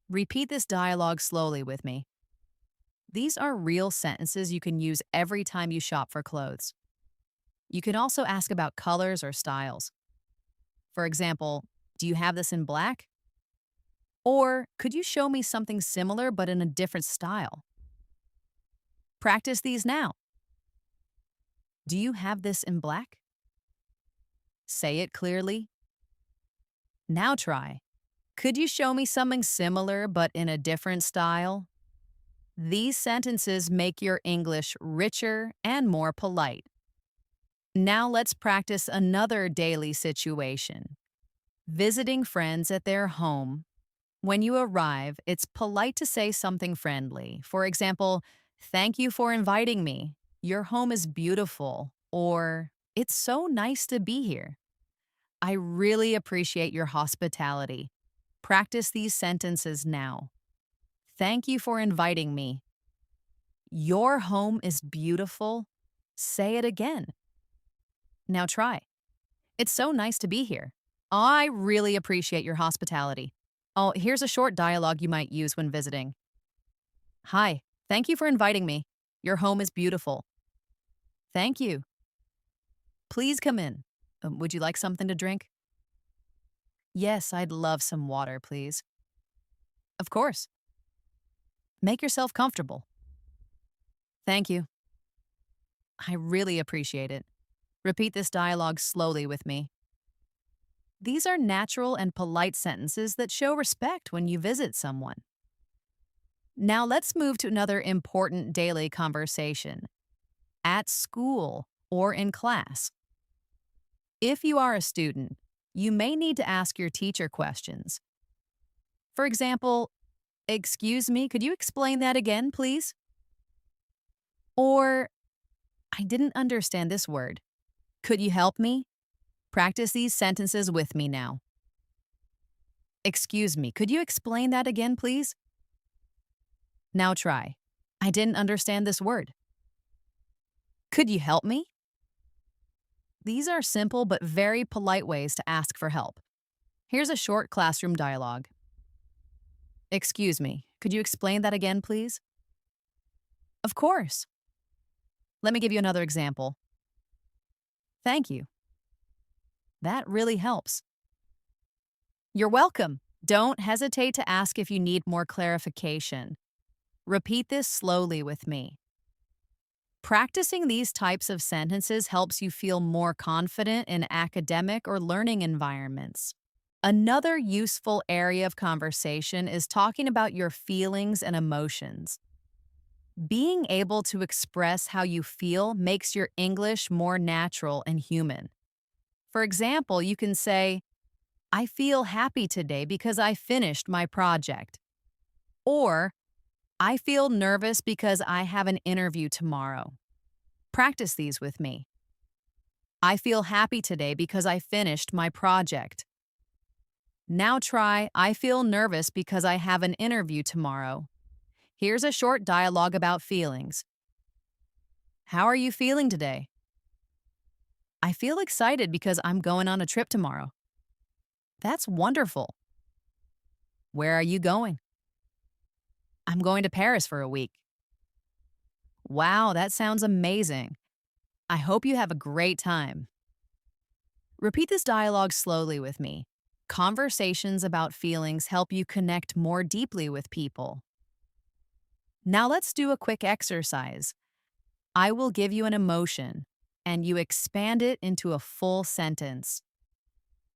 Repeat this dialogue slowly with me. These are real sentences you can use every time you shop for clothes. You can also ask about colors or styles. For example, do you have this in black? Or could you show me something similar but in a different style? Practice these now. Do you have this in black? Say it clearly. Now try. Could you show me something similar but in a different style? These sentences make your English richer and more polite. Now let's practice another daily situation. Visiting friends at their home. When you arrive, it's polite to say something friendly. For example, thank you for inviting me. Your home is beautiful. Or, it's so nice to be here. I really appreciate your hospitality. Practice these sentences now. Thank you for inviting me. Your home is beautiful. Say it again. Now try. It's so nice to be here. I really appreciate your hospitality. Oh, here's a short dialogue you might use when visiting. Hi, thank you for inviting me. Your home is beautiful. Thank you. Please come in. Would you like something to drink? Yes, I'd love some water, please. Of course. Make yourself comfortable. Thank you. I really appreciate it. Repeat this dialogue slowly with me. These are natural and polite sentences that show respect when you visit someone. Now let's move to another important daily conversation. At school or in class. If you are a student, you may need to ask your teacher questions. For example, excuse me, could you explain that again, please? Or, I didn't understand this word. Could you help me? Practice these sentences with me now. Excuse me, could you explain that again, please? Now try. I didn't understand this word. Could you help me? These are simple but very polite ways to ask for help. Here's a short classroom dialogue. Excuse me, could you explain that again, please? Of course. Let me give you another example. Thank you. That really helps. You're welcome. Don't hesitate to ask if you need more clarification. Repeat this slowly with me. Practicing these types of sentences helps you feel more confident in academic or learning environments. Another useful area of conversation is talking about your feelings and emotions. Being able to express how you feel makes your English more natural and human. For example, you can say, I feel happy today because I finished my project. Or, I feel nervous because I have an interview tomorrow. Practice these with me. I feel happy today because I finished my project. Now try, I feel nervous because I have an interview tomorrow. Here's a short dialogue about feelings. How are you feeling today? I feel excited because I'm going on a trip tomorrow. That's wonderful. Where are you going? I'm going to Paris for a week. Wow, that sounds amazing. I hope you have a great time. Repeat this dialogue slowly with me. Conversations about feelings help you connect more deeply with people. Now let's do a quick exercise. I will give you an emotion, and you expand it into a full sentence.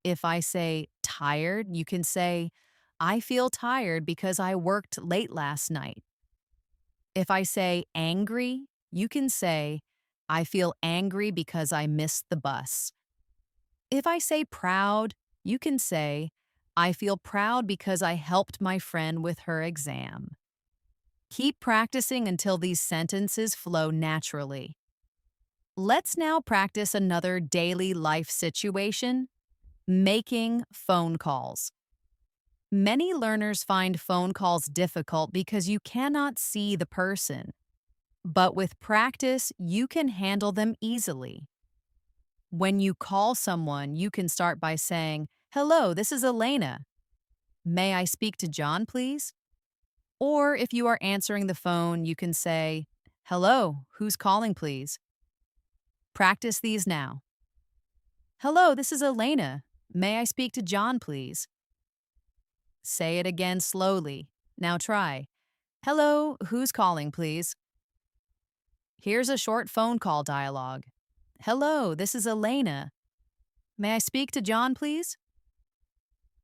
If I say tired, you can say, I feel tired because I worked late last night. If I say angry, you can say, I feel angry because I missed the bus. If I say proud, you can say, I feel proud because I helped my friend with her exam. Keep practicing until these sentences flow naturally. Let's now practice another daily life situation, making phone calls. Many learners find phone calls difficult because you cannot see the person. But with practice, you can handle them easily. When you call someone, you can start by saying, "Hello, this is Elena. May I speak to John, please?" Or if you are answering the phone, you can say, "Hello, who's calling, please?" Practice these now. "Hello, this is Elena. May I speak to John, please?" Say it again slowly. Now try. "Hello, who's calling, please?" Here's a short phone call dialogue. "Hello, this is Elena. May I speak to John, please?"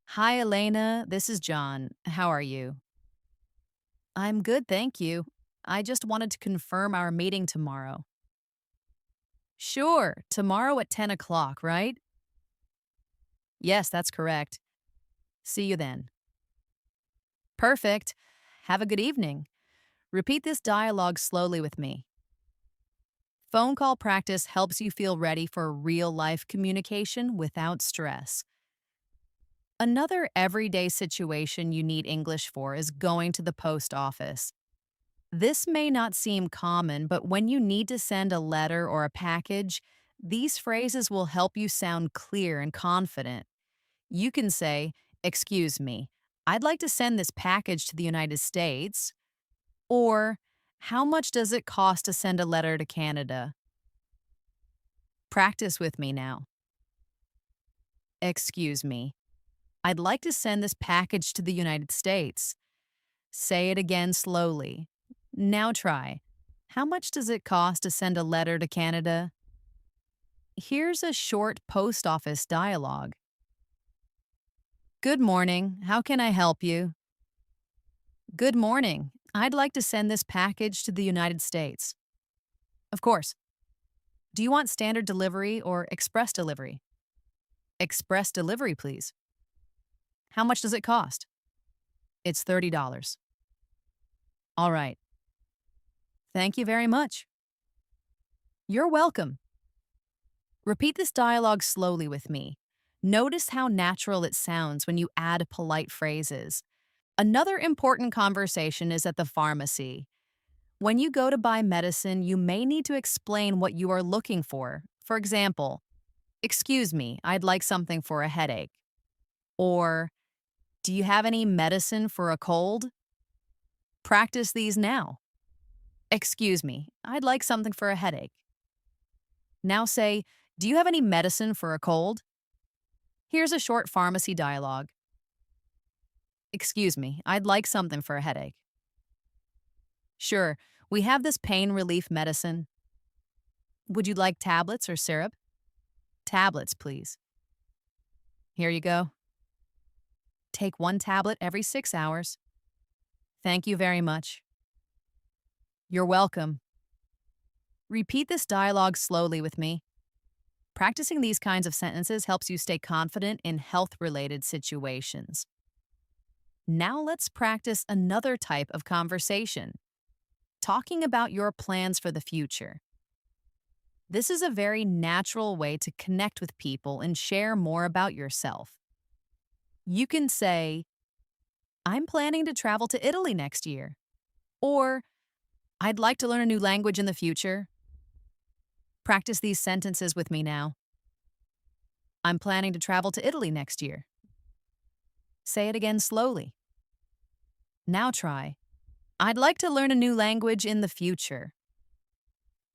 "Hi, Elena. This is John. How are you?" "I'm good, thank you. I just wanted to confirm our meeting tomorrow." "Sure, tomorrow at 10 o'clock, right?" "Yes, that's correct. See you then." "Perfect. Have a good evening." Repeat this dialogue slowly with me. Phone call practice helps you feel ready for real life communication without stress. Another everyday situation you need English for is going to the post office. This may not seem common, but when you need to send a letter or a package, these phrases will help you sound clear and confident. You can say, "Excuse me, I'd like to send this package to the United States." Or, "How much does it cost to send a letter to Canada?" Practice with me now. "Excuse me, I'd like to send this package to the United States." Say it again slowly. Now try. "How much does it cost to send a letter to Canada?" Here's a short post office dialogue. "Good morning. How can I help you?" "Good morning. I'd like to send this package to the United States." "Of course. Do you want standard delivery or express delivery?" "Express delivery, please." "How much does it cost?" "It's $30. "All right. Thank you very much." "You're welcome." Repeat this dialogue slowly with me. Notice how natural it sounds when you add polite phrases. Another important conversation is at the pharmacy. When you go to buy medicine, you may need to explain what you are looking for. For example, "Excuse me, I'd like something for a headache." Or, "Do you have any medicine for a cold?" Practice these now. "Excuse me, I'd like something for a headache." Now say, "Do you have any medicine for a cold?" Here's a short pharmacy dialogue. "Excuse me, I'd like something for a headache." "Sure, we have this pain relief medicine." "Would you like tablets or syrup?" "Tablets, please." "Here you go. Take one tablet every 6 hours." "Thank you very much." "You're welcome." Repeat this dialogue slowly with me. Practicing these kinds of sentences helps you stay confident in health-related situations. Now let's practice another type of conversation, talking about your plans for the future. This is a very natural way to connect with people and share more about yourself. You can say, "I'm planning to travel to Italy next year." Or, "I'd like to learn a new language in the future." Practice these sentences with me now. "I'm planning to travel to Italy next year." Say it again slowly. Now try. "I'd like to learn a new language in the future."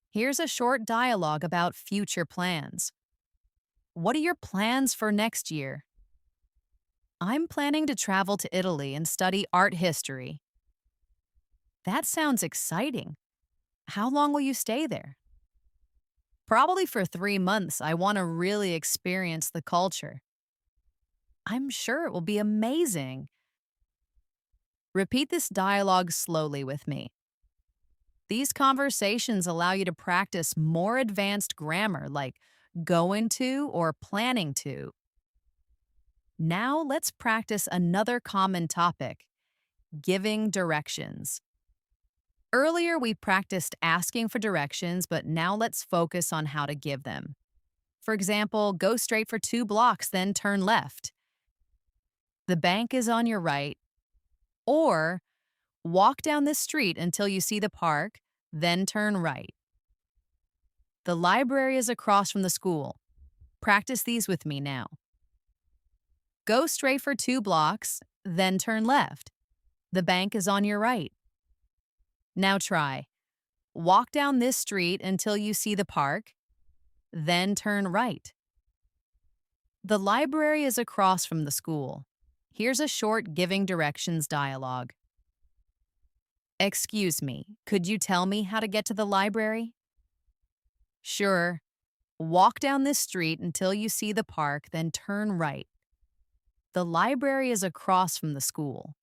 Here's a short dialogue about future plans. "What are your plans for next year?" "I'm planning to travel to Italy and study art history." That sounds exciting. How long will you stay there? "Probably for 3 months. I want to really experience the culture." "I'm sure it will be amazing." Repeat this dialogue slowly with me. These conversations allow you to practice more advanced grammar like going to or planning to. Now let's practice another common topic, giving directions. Earlier, we practiced asking for directions, but now let's focus on how to give them. For example, go straight for 2 blocks, then turn left. The bank is on your right. Or walk down this street until you see the park, then turn right. The library is across from the school. Practice these with me now. Go straight for 2 blocks, then turn left. The bank is on your right. Now try. Walk down this street until you see the park, then turn right. The library is across from the school. Here's a short giving directions dialogue. Excuse me, could you tell me how to get to the library? Sure. Walk down this street until you see the park, then turn right. The library is across from the school.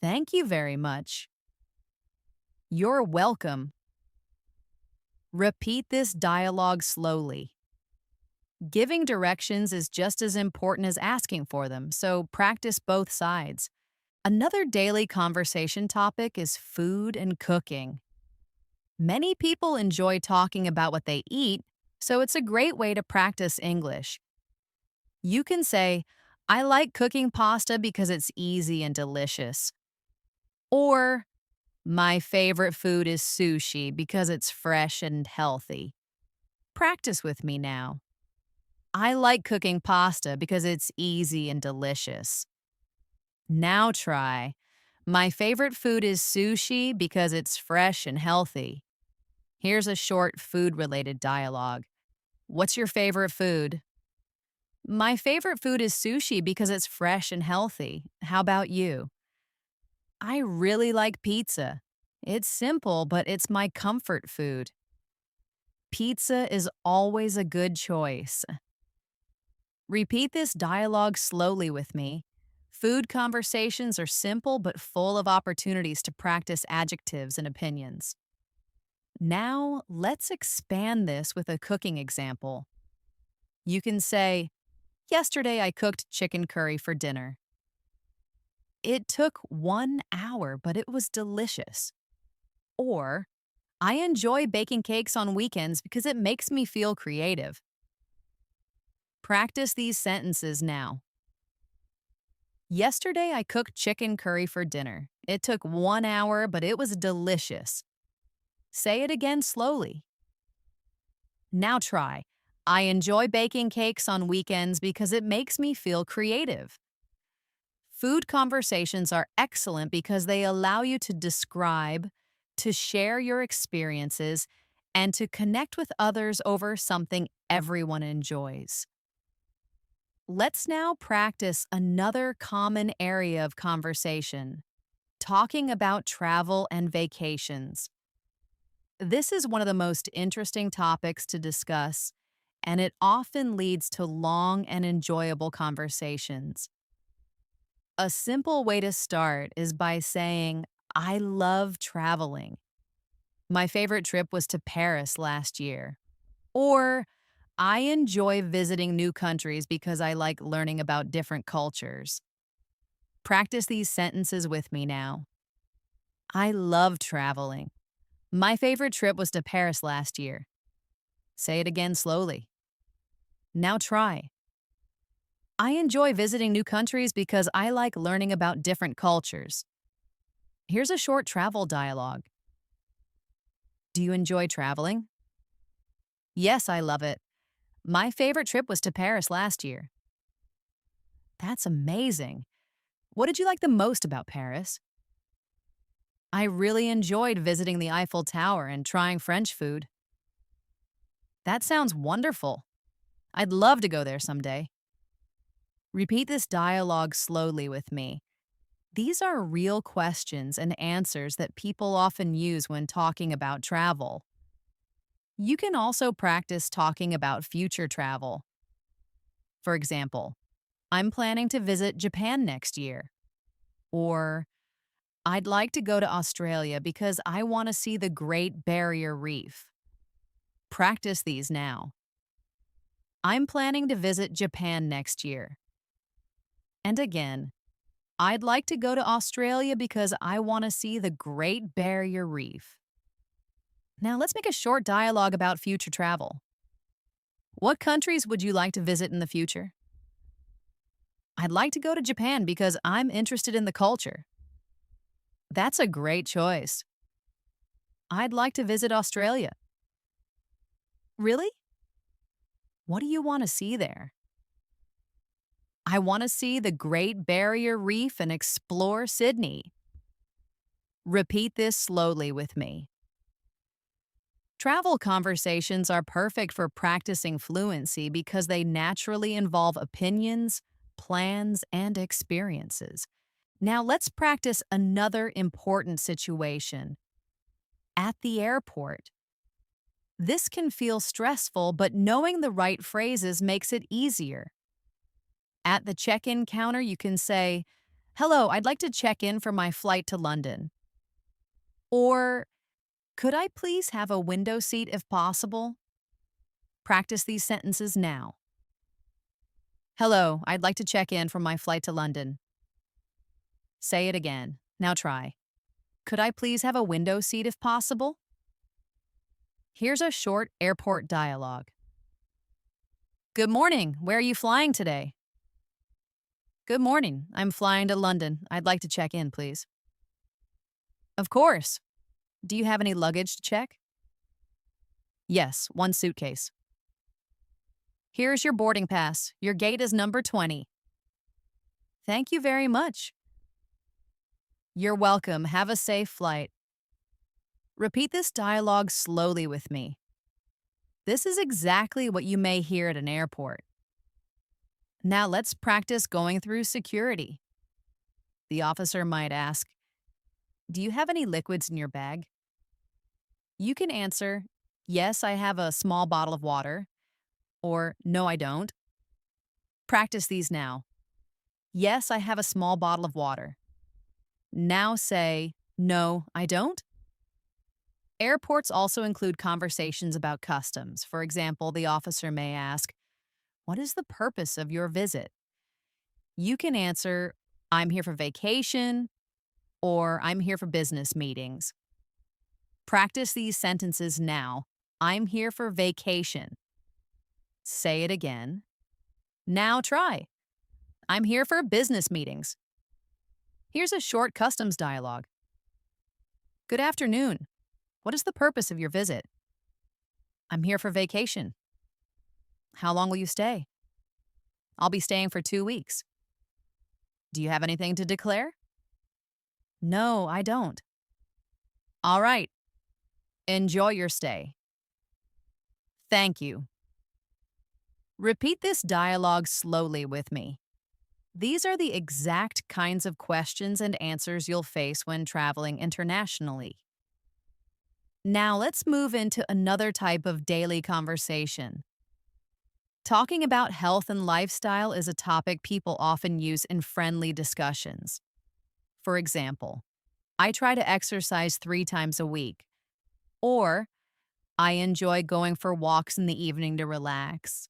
Thank you very much. You're welcome. Repeat this dialogue slowly. Giving directions is just as important as asking for them, so practice both sides. Another daily conversation topic is food and cooking. Many people enjoy talking about what they eat, so it's a great way to practice English. You can say, I like cooking pasta because it's easy and delicious. Or, my favorite food is sushi because it's fresh and healthy. Practice with me now. I like cooking pasta because it's easy and delicious. Now try. My favorite food is sushi because it's fresh and healthy. Here's a short food-related dialogue. What's your favorite food? My favorite food is sushi because it's fresh and healthy. How about you? I really like pizza. It's simple, but it's my comfort food. Pizza is always a good choice. Repeat this dialogue slowly with me. Food conversations are simple but full of opportunities to practice adjectives and opinions. Now, let's expand this with a cooking example. You can say, yesterday I cooked chicken curry for dinner. It took 1 hour, but it was delicious. Or, I enjoy baking cakes on weekends because it makes me feel creative. Practice these sentences now. Yesterday I cooked chicken curry for dinner. It took 1 hour, but it was delicious. Say it again slowly. Now try. I enjoy baking cakes on weekends because it makes me feel creative. Food conversations are excellent because they allow you to describe, to share your experiences, and to connect with others over something everyone enjoys. Let's now practice another common area of conversation, talking about travel and vacations. This is one of the most interesting topics to discuss, and it often leads to long and enjoyable conversations. A simple way to start is by saying, I love traveling. My favorite trip was to Paris last year. Or, I enjoy visiting new countries because I like learning about different cultures. Practice these sentences with me now. I love traveling. My favorite trip was to Paris last year. Say it again slowly. Now try. I enjoy visiting new countries because I like learning about different cultures. Here's a short travel dialogue. Do you enjoy traveling? Yes, I love it. My favorite trip was to Paris last year. That's amazing. What did you like the most about Paris? I really enjoyed visiting the Eiffel Tower and trying French food. That sounds wonderful. I'd love to go there someday. Repeat this dialogue slowly with me. These are real questions and answers that people often use when talking about travel. You can also practice talking about future travel. For example, I'm planning to visit Japan next year. Or, I'd like to go to Australia because I want to see the Great Barrier Reef. Practice these now. I'm planning to visit Japan next year. And again, I'd like to go to Australia because I want to see the Great Barrier Reef. Now, let's make a short dialogue about future travel. What countries would you like to visit in the future? I'd like to go to Japan because I'm interested in the culture. That's a great choice. I'd like to visit Australia. Really? What do you want to see there? I want to see the Great Barrier Reef and explore Sydney. Repeat this slowly with me. Travel conversations are perfect for practicing fluency because they naturally involve opinions, plans, and experiences. Now let's practice another important situation. At the airport. This can feel stressful, but knowing the right phrases makes it easier. At the check-in counter, you can say, "Hello, I'd like to check in for my flight to London." Or, "Could I please have a window seat if possible?" Practice these sentences now. "Hello, I'd like to check in for my flight to London." Say it again. Now try. "Could I please have a window seat if possible?" Here's a short airport dialogue. "Good morning. Where are you flying today?" "Good morning. I'm flying to London. I'd like to check in, please." "Of course. Do you have any luggage to check?" "Yes, one suitcase." "Here's your boarding pass. Your gate is number 20. "Thank you very much." "You're welcome. Have a safe flight." Repeat this dialogue slowly with me. This is exactly what you may hear at an airport. Now let's practice going through security. The officer might ask, "Do you have any liquids in your bag?" You can answer, "Yes, I have a small bottle of water," or "No, I don't." Practice these now. "Yes, I have a small bottle of water." Now say, "No, I don't." Airports also include conversations about customs. For example, the officer may ask, "What is the purpose of your visit?" You can answer, "I'm here for vacation," or "I'm here for business meetings." Practice these sentences now. I'm here for vacation. Say it again. Now try. I'm here for business meetings. Here's a short customs dialogue. Good afternoon. What is the purpose of your visit? I'm here for vacation. How long will you stay? I'll be staying for 2 weeks. Do you have anything to declare? No, I don't. All right. Enjoy your stay. Thank you. Repeat this dialogue slowly with me. These are the exact kinds of questions and answers you'll face when traveling internationally. Now let's move into another type of daily conversation. Talking about health and lifestyle is a topic people often use in friendly discussions. For example, I try to exercise 3 times a week, or I enjoy going for walks in the evening to relax.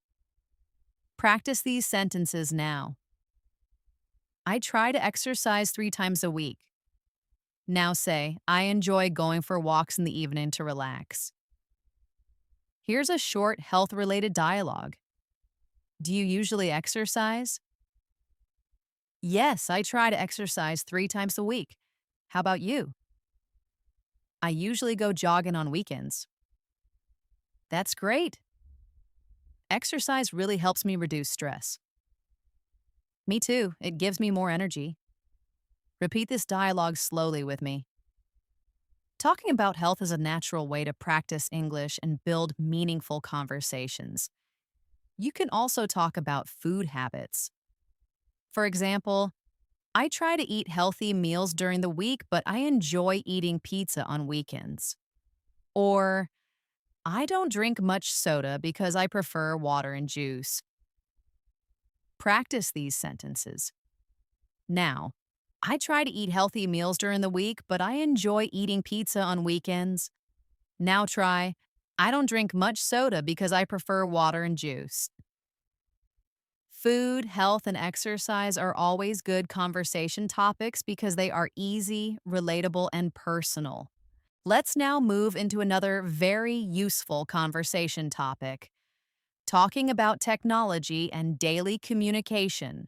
Practice these sentences now. I try to exercise 3 times a week. Now say, I enjoy going for walks in the evening to relax. Here's a short health-related dialogue. Do you usually exercise? Yes, I try to exercise 3 times a week. How about you? I usually go jogging on weekends. That's great. Exercise really helps me reduce stress. Me too. It gives me more energy. Repeat this dialogue slowly with me. Talking about health is a natural way to practice English and build meaningful conversations. You can also talk about food habits. For example, I try to eat healthy meals during the week, but I enjoy eating pizza on weekends. Or, I don't drink much soda because I prefer water and juice. Practice these sentences. Now, I try to eat healthy meals during the week, but I enjoy eating pizza on weekends. Now try, I don't drink much soda because I prefer water and juice. Food, health, and exercise are always good conversation topics because they are easy, relatable, and personal. Let's now move into another very useful conversation topic talking about technology and daily communication.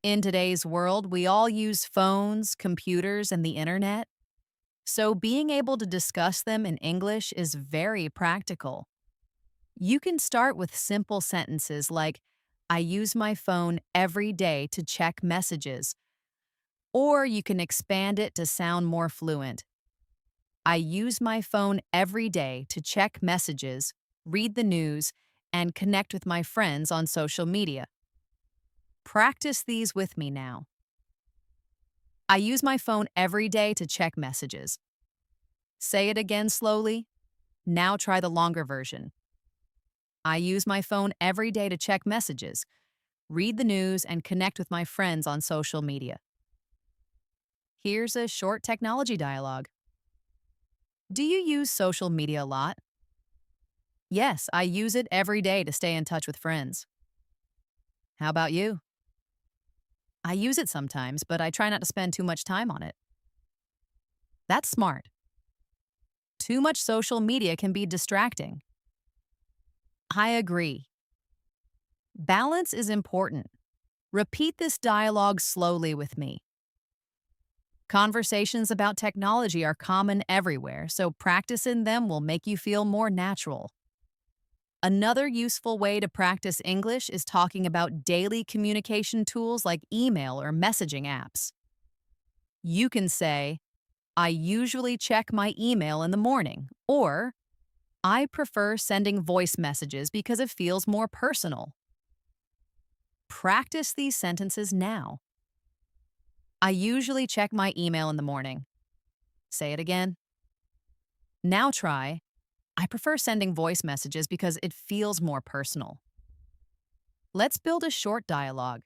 In today's world, we all use phones, computers, and the internet, so being able to discuss them in English is very practical. You can start with simple sentences like, I use my phone every day to check messages, or you can expand it to sound more fluent. I use my phone every day to check messages, read the news, and connect with my friends on social media. Practice these with me now. I use my phone every day to check messages. Say it again slowly. Now try the longer version. I use my phone every day to check messages, read the news, and connect with my friends on social media. Here's a short technology dialogue. Do you use social media a lot? Yes, I use it every day to stay in touch with friends. How about you? I use it sometimes, but I try not to spend too much time on it. That's smart. Too much social media can be distracting. I agree. Balance is important. Repeat this dialogue slowly with me. Conversations about technology are common everywhere, so practicing them will make you feel more natural. Another useful way to practice English is talking about daily communication tools like email or messaging apps. You can say, I usually check my email in the morning, or I prefer sending voice messages because it feels more personal. Practice these sentences now. I usually check my email in the morning. Say it again. Now try, I prefer sending voice messages because it feels more personal. Let's build a short dialogue.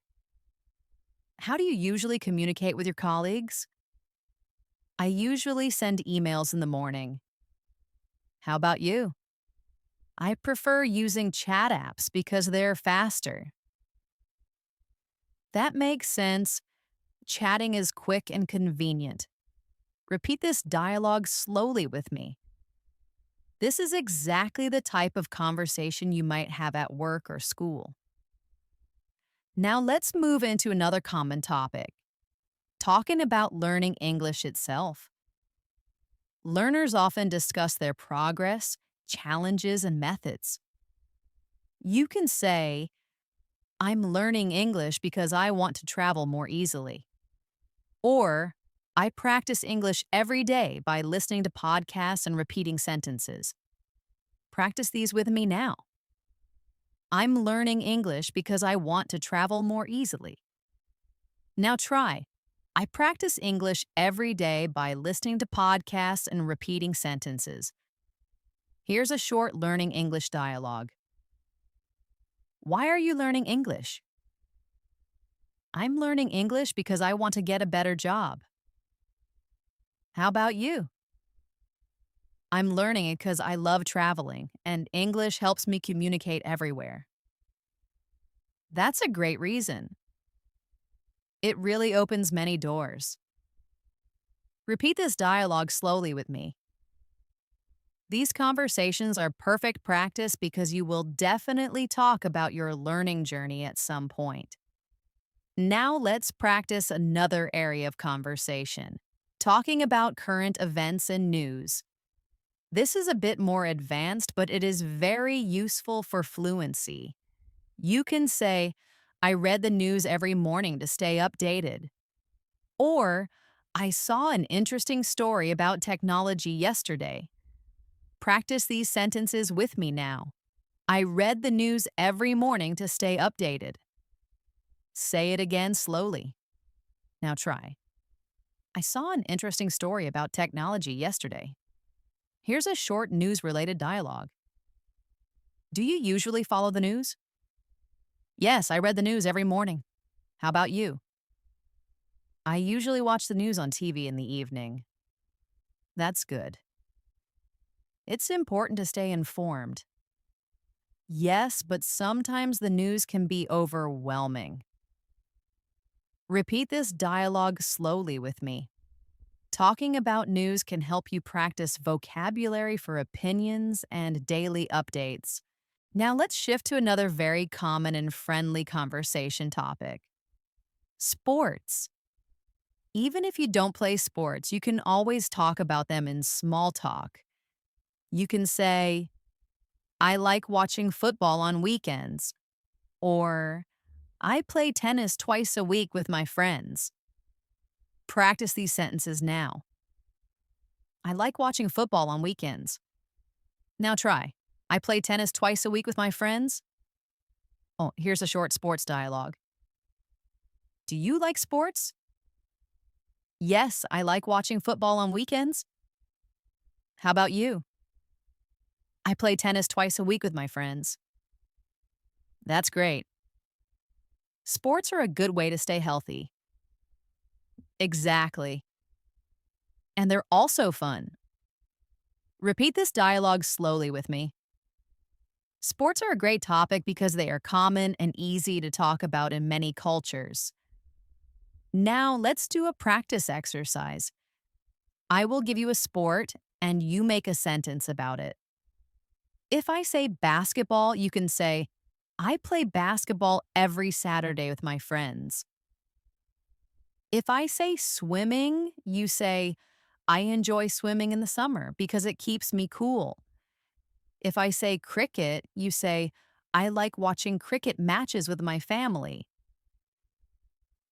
How do you usually communicate with your colleagues? I usually send emails in the morning. How about you? I prefer using chat apps because they're faster. That makes sense. Chatting is quick and convenient. Repeat this dialogue slowly with me. This is exactly the type of conversation you might have at work or school. Now let's move into another common topic, talking about learning English itself. Learners often discuss their progress, challenges, and methods. You can say, I'm learning English because I want to travel more easily. Or, I practice English every day by listening to podcasts and repeating sentences. Practice these with me now. I'm learning English because I want to travel more easily. Now try. I practice English every day by listening to podcasts and repeating sentences. Here's a short learning English dialogue. Why are you learning English? I'm learning English because I want to get a better job. How about you? I'm learning it because I love traveling, and English helps me communicate everywhere. That's a great reason. It really opens many doors. Repeat this dialogue slowly with me. These conversations are perfect practice because you will definitely talk about your learning journey at some point. Now let's practice another area of conversation, talking about current events and news. This is a bit more advanced, but it is very useful for fluency. You can say, I read the news every morning to stay updated. Or, I saw an interesting story about technology yesterday. Practice these sentences with me now. I read the news every morning to stay updated. Say it again slowly. Now try. I saw an interesting story about technology yesterday. Here's a short news-related dialogue. Do you usually follow the news? Yes, I read the news every morning. How about you? I usually watch the news on TV in the evening. That's good. It's important to stay informed. Yes, but sometimes the news can be overwhelming. Repeat this dialogue slowly with me. Talking about news can help you practice vocabulary for opinions and daily updates. Now let's shift to another very common and friendly conversation topic: sports. Even if you don't play sports, you can always talk about them in small talk. You can say, I like watching football on weekends, or I play tennis twice a week with my friends. Practice these sentences now. I like watching football on weekends. Now try. I play tennis twice a week with my friends. Oh, here's a short sports dialogue. Do you like sports? Yes, I like watching football on weekends. How about you? I play tennis twice a week with my friends. That's great. Sports are a good way to stay healthy. Exactly. And they're also fun. Repeat this dialogue slowly with me. Sports are a great topic because they are common and easy to talk about in many cultures. Now, let's do a practice exercise. I will give you a sport and you make a sentence about it. If I say basketball, you can say, I play basketball every Saturday with my friends. If I say swimming, you say, I enjoy swimming in the summer because it keeps me cool. If I say cricket, you say, I like watching cricket matches with my family.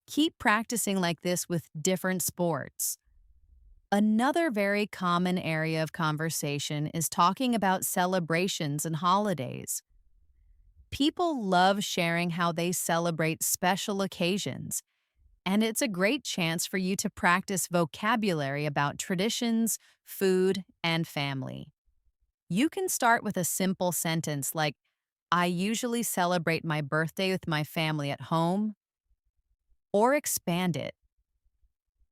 Keep practicing like this with different sports. Another very common area of conversation is talking about celebrations and holidays. People love sharing how they celebrate special occasions, and it's a great chance for you to practice vocabulary about traditions, food, and family. You can start with a simple sentence like, I usually celebrate my birthday with my family at home, or expand it.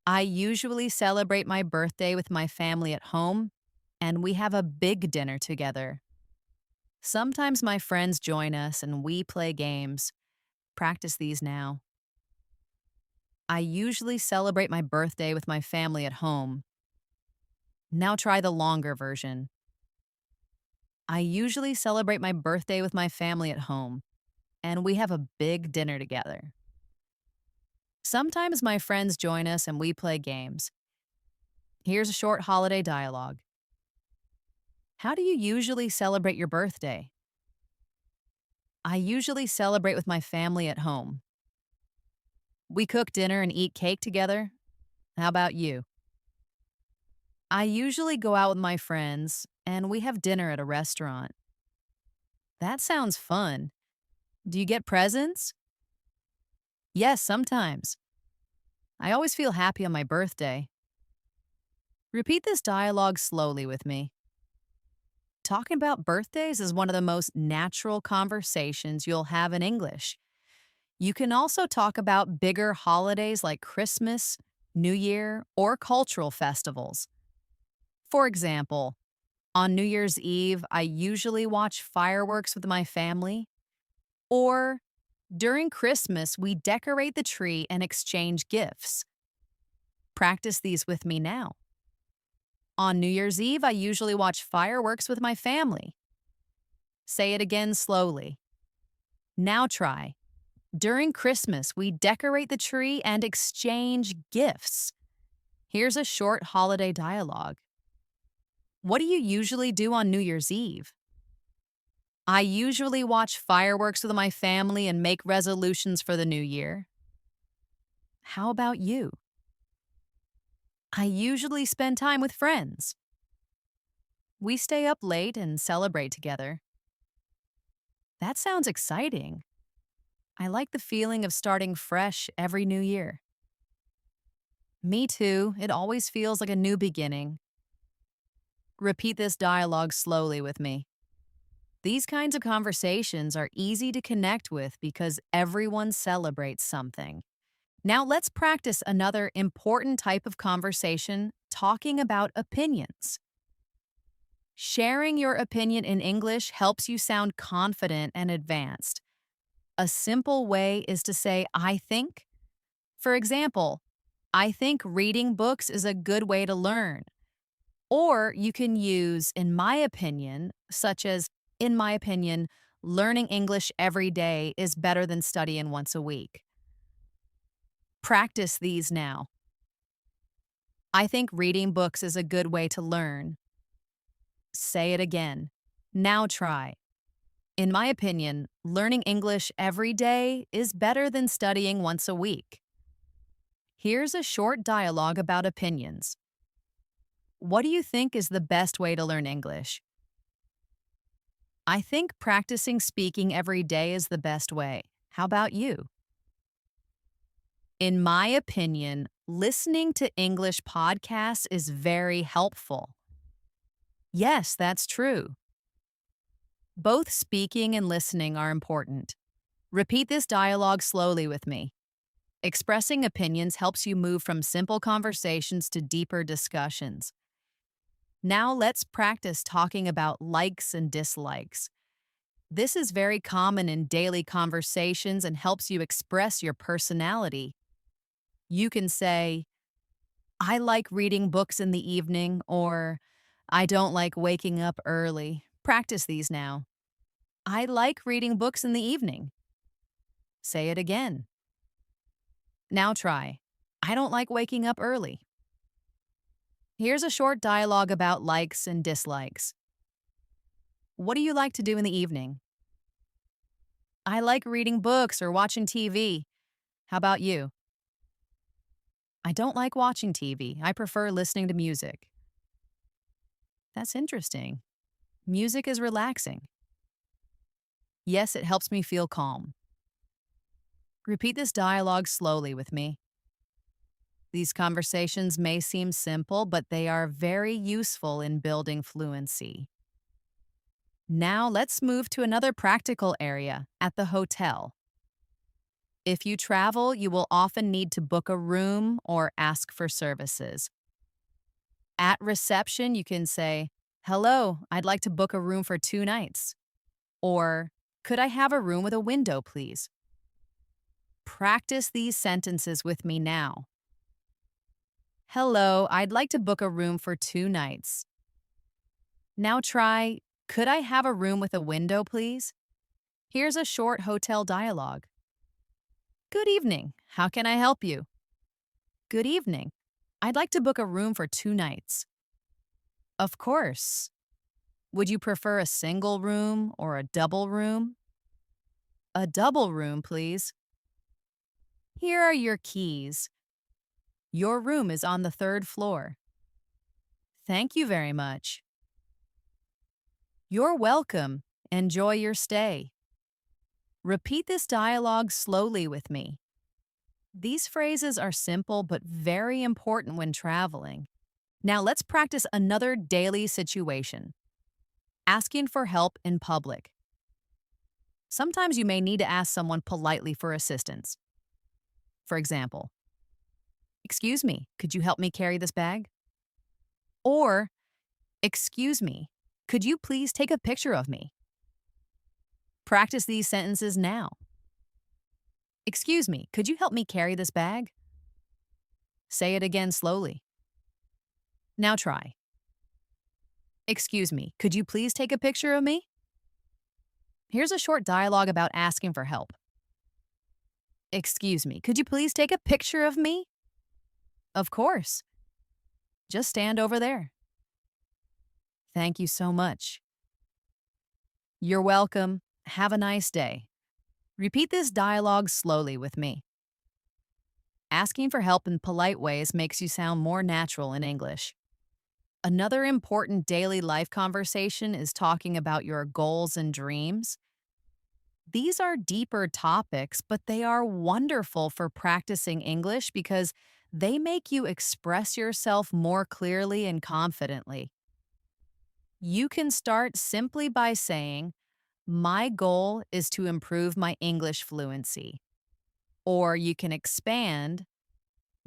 I usually celebrate my birthday with my family at home, and we have a big dinner together. Sometimes my friends join us and we play games. Practice these now. I usually celebrate my birthday with my family at home. Now try the longer version. I usually celebrate my birthday with my family at home, and we have a big dinner together. Sometimes my friends join us and we play games. Here's a short holiday dialogue. How do you usually celebrate your birthday? I usually celebrate with my family at home. We cook dinner and eat cake together. How about you? I usually go out with my friends and we have dinner at a restaurant. That sounds fun. Do you get presents? Yes, sometimes. I always feel happy on my birthday. Repeat this dialogue slowly with me. Talking about birthdays is one of the most natural conversations you'll have in English. You can also talk about bigger holidays like Christmas, New Year, or cultural festivals. For example, on New Year's Eve, I usually watch fireworks with my family. Or during Christmas, we decorate the tree and exchange gifts. Practice these with me now. On New Year's Eve, I usually watch fireworks with my family. Say it again slowly. Now try. During Christmas, we decorate the tree and exchange gifts. Here's a short holiday dialogue. What do you usually do on New Year's Eve? I usually watch fireworks with my family and make resolutions for the new year. How about you? I usually spend time with friends. We stay up late and celebrate together. That sounds exciting. I like the feeling of starting fresh every new year. Me too. It always feels like a new beginning. Repeat this dialogue slowly with me. These kinds of conversations are easy to connect with because everyone celebrates something. Now let's practice another important type of conversation, talking about opinions. Sharing your opinion in English helps you sound confident and advanced. A simple way is to say, I think. For example, I think reading books is a good way to learn. Or you can use, in my opinion, such as, in my opinion, learning English every day is better than studying once a week. Practice these now. I think reading books is a good way to learn. Say it again. Now try. In my opinion, learning English every day is better than studying once a week. Here's a short dialogue about opinions. What do you think is the best way to learn English? I think practicing speaking every day is the best way. How about you? In my opinion, listening to English podcasts is very helpful. Yes, that's true. Both speaking and listening are important. Repeat this dialogue slowly with me. Expressing opinions helps you move from simple conversations to deeper discussions. Now let's practice talking about likes and dislikes. This is very common in daily conversations and helps you express your personality. You can say, I like reading books in the evening, or I don't like waking up early. Practice these now. I like reading books in the evening. Say it again. Now try. I don't like waking up early. Here's a short dialogue about likes and dislikes. What do you like to do in the evening? I like reading books or watching TV. How about you? I don't like watching TV. I prefer listening to music. That's interesting. Music is relaxing. Yes, it helps me feel calm. Repeat this dialogue slowly with me. These conversations may seem simple, but they are very useful in building fluency. Now let's move to another practical area, at the hotel. If you travel, you will often need to book a room or ask for services. At reception, you can say, Hello, I'd like to book a room for 2 nights. Or, could I have a room with a window, please? Practice these sentences with me now. Hello, I'd like to book a room for 2 nights. Now try, could I have a room with a window, please? Here's a short hotel dialogue. Good evening. How can I help you? Good evening. I'd like to book a room for 2 nights. Of course. Would you prefer a single room or a double room? A double room, please. Here are your keys. Your room is on the 3rd floor. Thank you very much. You're welcome. Enjoy your stay. Repeat this dialogue slowly with me. These phrases are simple but very important when traveling. Now let's practice another daily situation. Asking for help in public. Sometimes you may need to ask someone politely for assistance. For example, excuse me, could you help me carry this bag? Or, excuse me, could you please take a picture of me? Practice these sentences now. Excuse me, could you help me carry this bag? Say it again slowly. Now try. Excuse me, could you please take a picture of me? Here's a short dialogue about asking for help. Excuse me, could you please take a picture of me? Of course. Just stand over there. Thank you so much. You're welcome. Have a nice day. Repeat this dialogue slowly with me. Asking for help in polite ways makes you sound more natural in English. Another important daily life conversation is talking about your goals and dreams. These are deeper topics, but they are wonderful for practicing English because they make you express yourself more clearly and confidently. You can start simply by saying, My goal is to improve my English fluency. Or you can expand,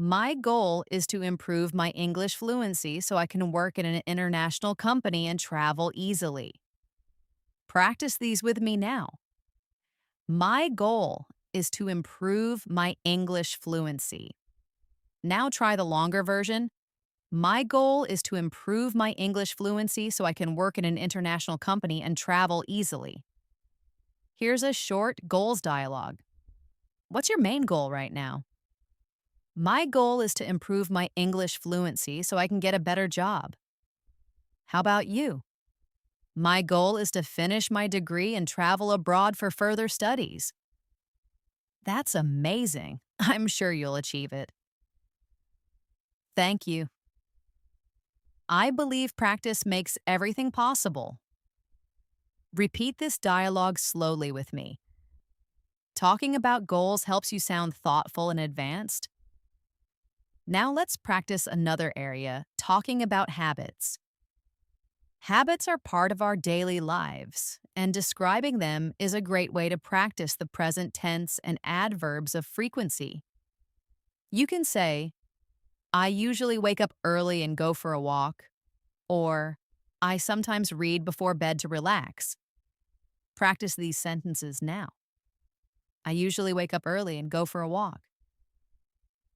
My goal is to improve my English fluency so I can work in an international company and travel easily. Practice these with me now. My goal is to improve my English fluency. Now try the longer version. My goal is to improve my English fluency so I can work in an international company and travel easily. Here's a short goals dialogue. What's your main goal right now? My goal is to improve my English fluency so I can get a better job. How about you? My goal is to finish my degree and travel abroad for further studies. That's amazing. I'm sure you'll achieve it. Thank you. I believe practice makes everything possible. Repeat this dialogue slowly with me. Talking about goals helps you sound thoughtful and advanced. Now let's practice another area, talking about habits. Habits are part of our daily lives, and describing them is a great way to practice the present tense and adverbs of frequency. You can say, I usually wake up early and go for a walk, or I sometimes read before bed to relax. Practice these sentences now. I usually wake up early and go for a walk.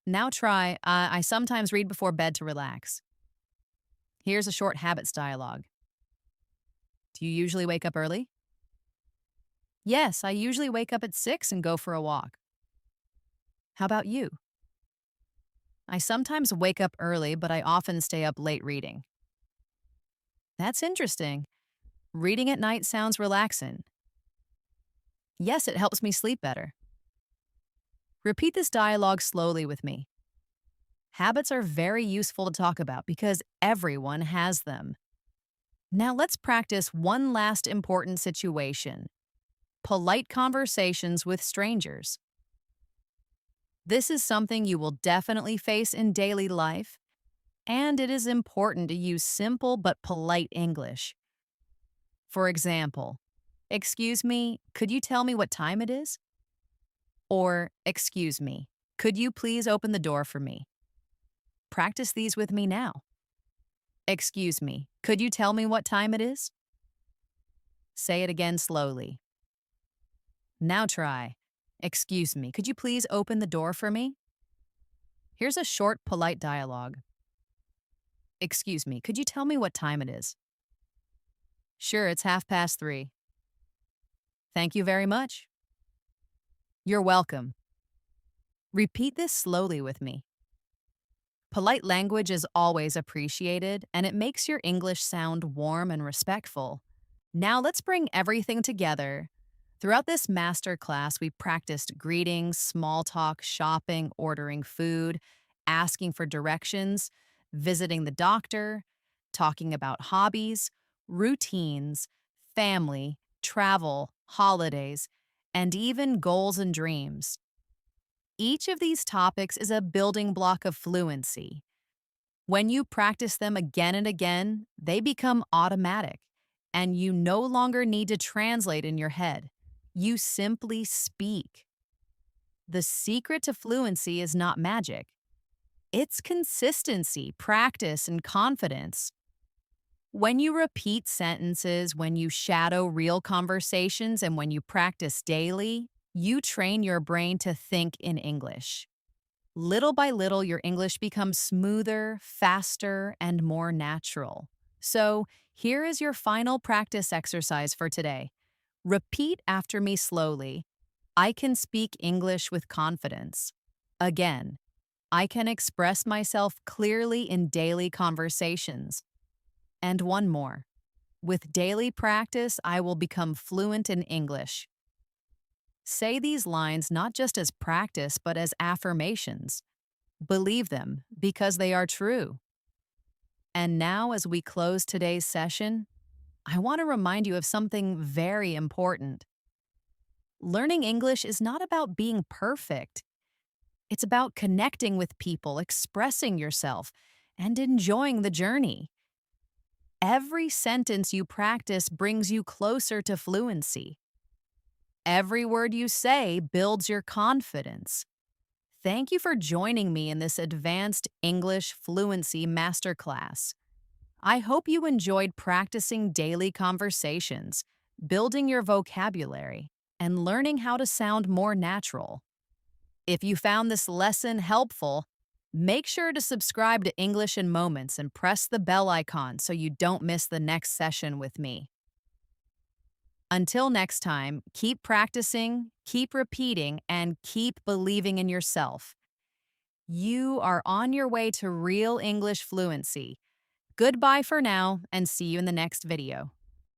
Now try, I sometimes read before bed to relax. Here's a short habits dialogue. Do you usually wake up early? Yes, I usually wake up at 6 and go for a walk. How about you? I sometimes wake up early, but I often stay up late reading. That's interesting. Reading at night sounds relaxing. Yes, it helps me sleep better. Repeat this dialogue slowly with me. Habits are very useful to talk about because everyone has them. Now let's practice one last important situation. Polite conversations with strangers. This is something you will definitely face in daily life, and it is important to use simple but polite English. For example, excuse me, could you tell me what time it is? Or, excuse me, could you please open the door for me? Practice these with me now. Excuse me, could you tell me what time it is? Say it again slowly. Now try. Excuse me, could you please open the door for me? Here's a short, polite dialogue. Excuse me, could you tell me what time it is? Sure, it's 3:30. Thank you very much. You're welcome. Repeat this slowly with me. Polite language is always appreciated, and it makes your English sound warm and respectful. Now let's bring everything together. Throughout this masterclass, we practiced greetings, small talk, shopping, ordering food, asking for directions, visiting the doctor, talking about hobbies, routines, family, travel, holidays, and even goals and dreams. Each of these topics is a building block of fluency. When you practice them again and again, they become automatic, and you no longer need to translate in your head. You simply speak. The secret to fluency is not magic. It's consistency, practice, and confidence. When you repeat sentences, when you shadow real conversations, and when you practice daily, you train your brain to think in English. Little by little, your English becomes smoother, faster, and more natural. So, here is your final practice exercise for today. Repeat after me slowly. I can speak English with confidence. Again, I can express myself clearly in daily conversations. And one more. With daily practice, I will become fluent in English. Say these lines not just as practice, but as affirmations. Believe them because they are true. And now, as we close today's session, I want to remind you of something very important. Learning English is not about being perfect. It's about connecting with people, expressing yourself, and enjoying the journey. Every sentence you practice brings you closer to fluency. Every word you say builds your confidence. Thank you for joining me in this advanced English fluency masterclass. I hope you enjoyed practicing daily conversations, building your vocabulary, and learning how to sound more natural. If you found this lesson helpful, make sure to subscribe to English in Moments and press the bell icon so you don't miss the next session with me. Until next time, keep practicing, keep repeating, and keep believing in yourself. You are on your way to real English fluency. Goodbye for now, and see you in the next video.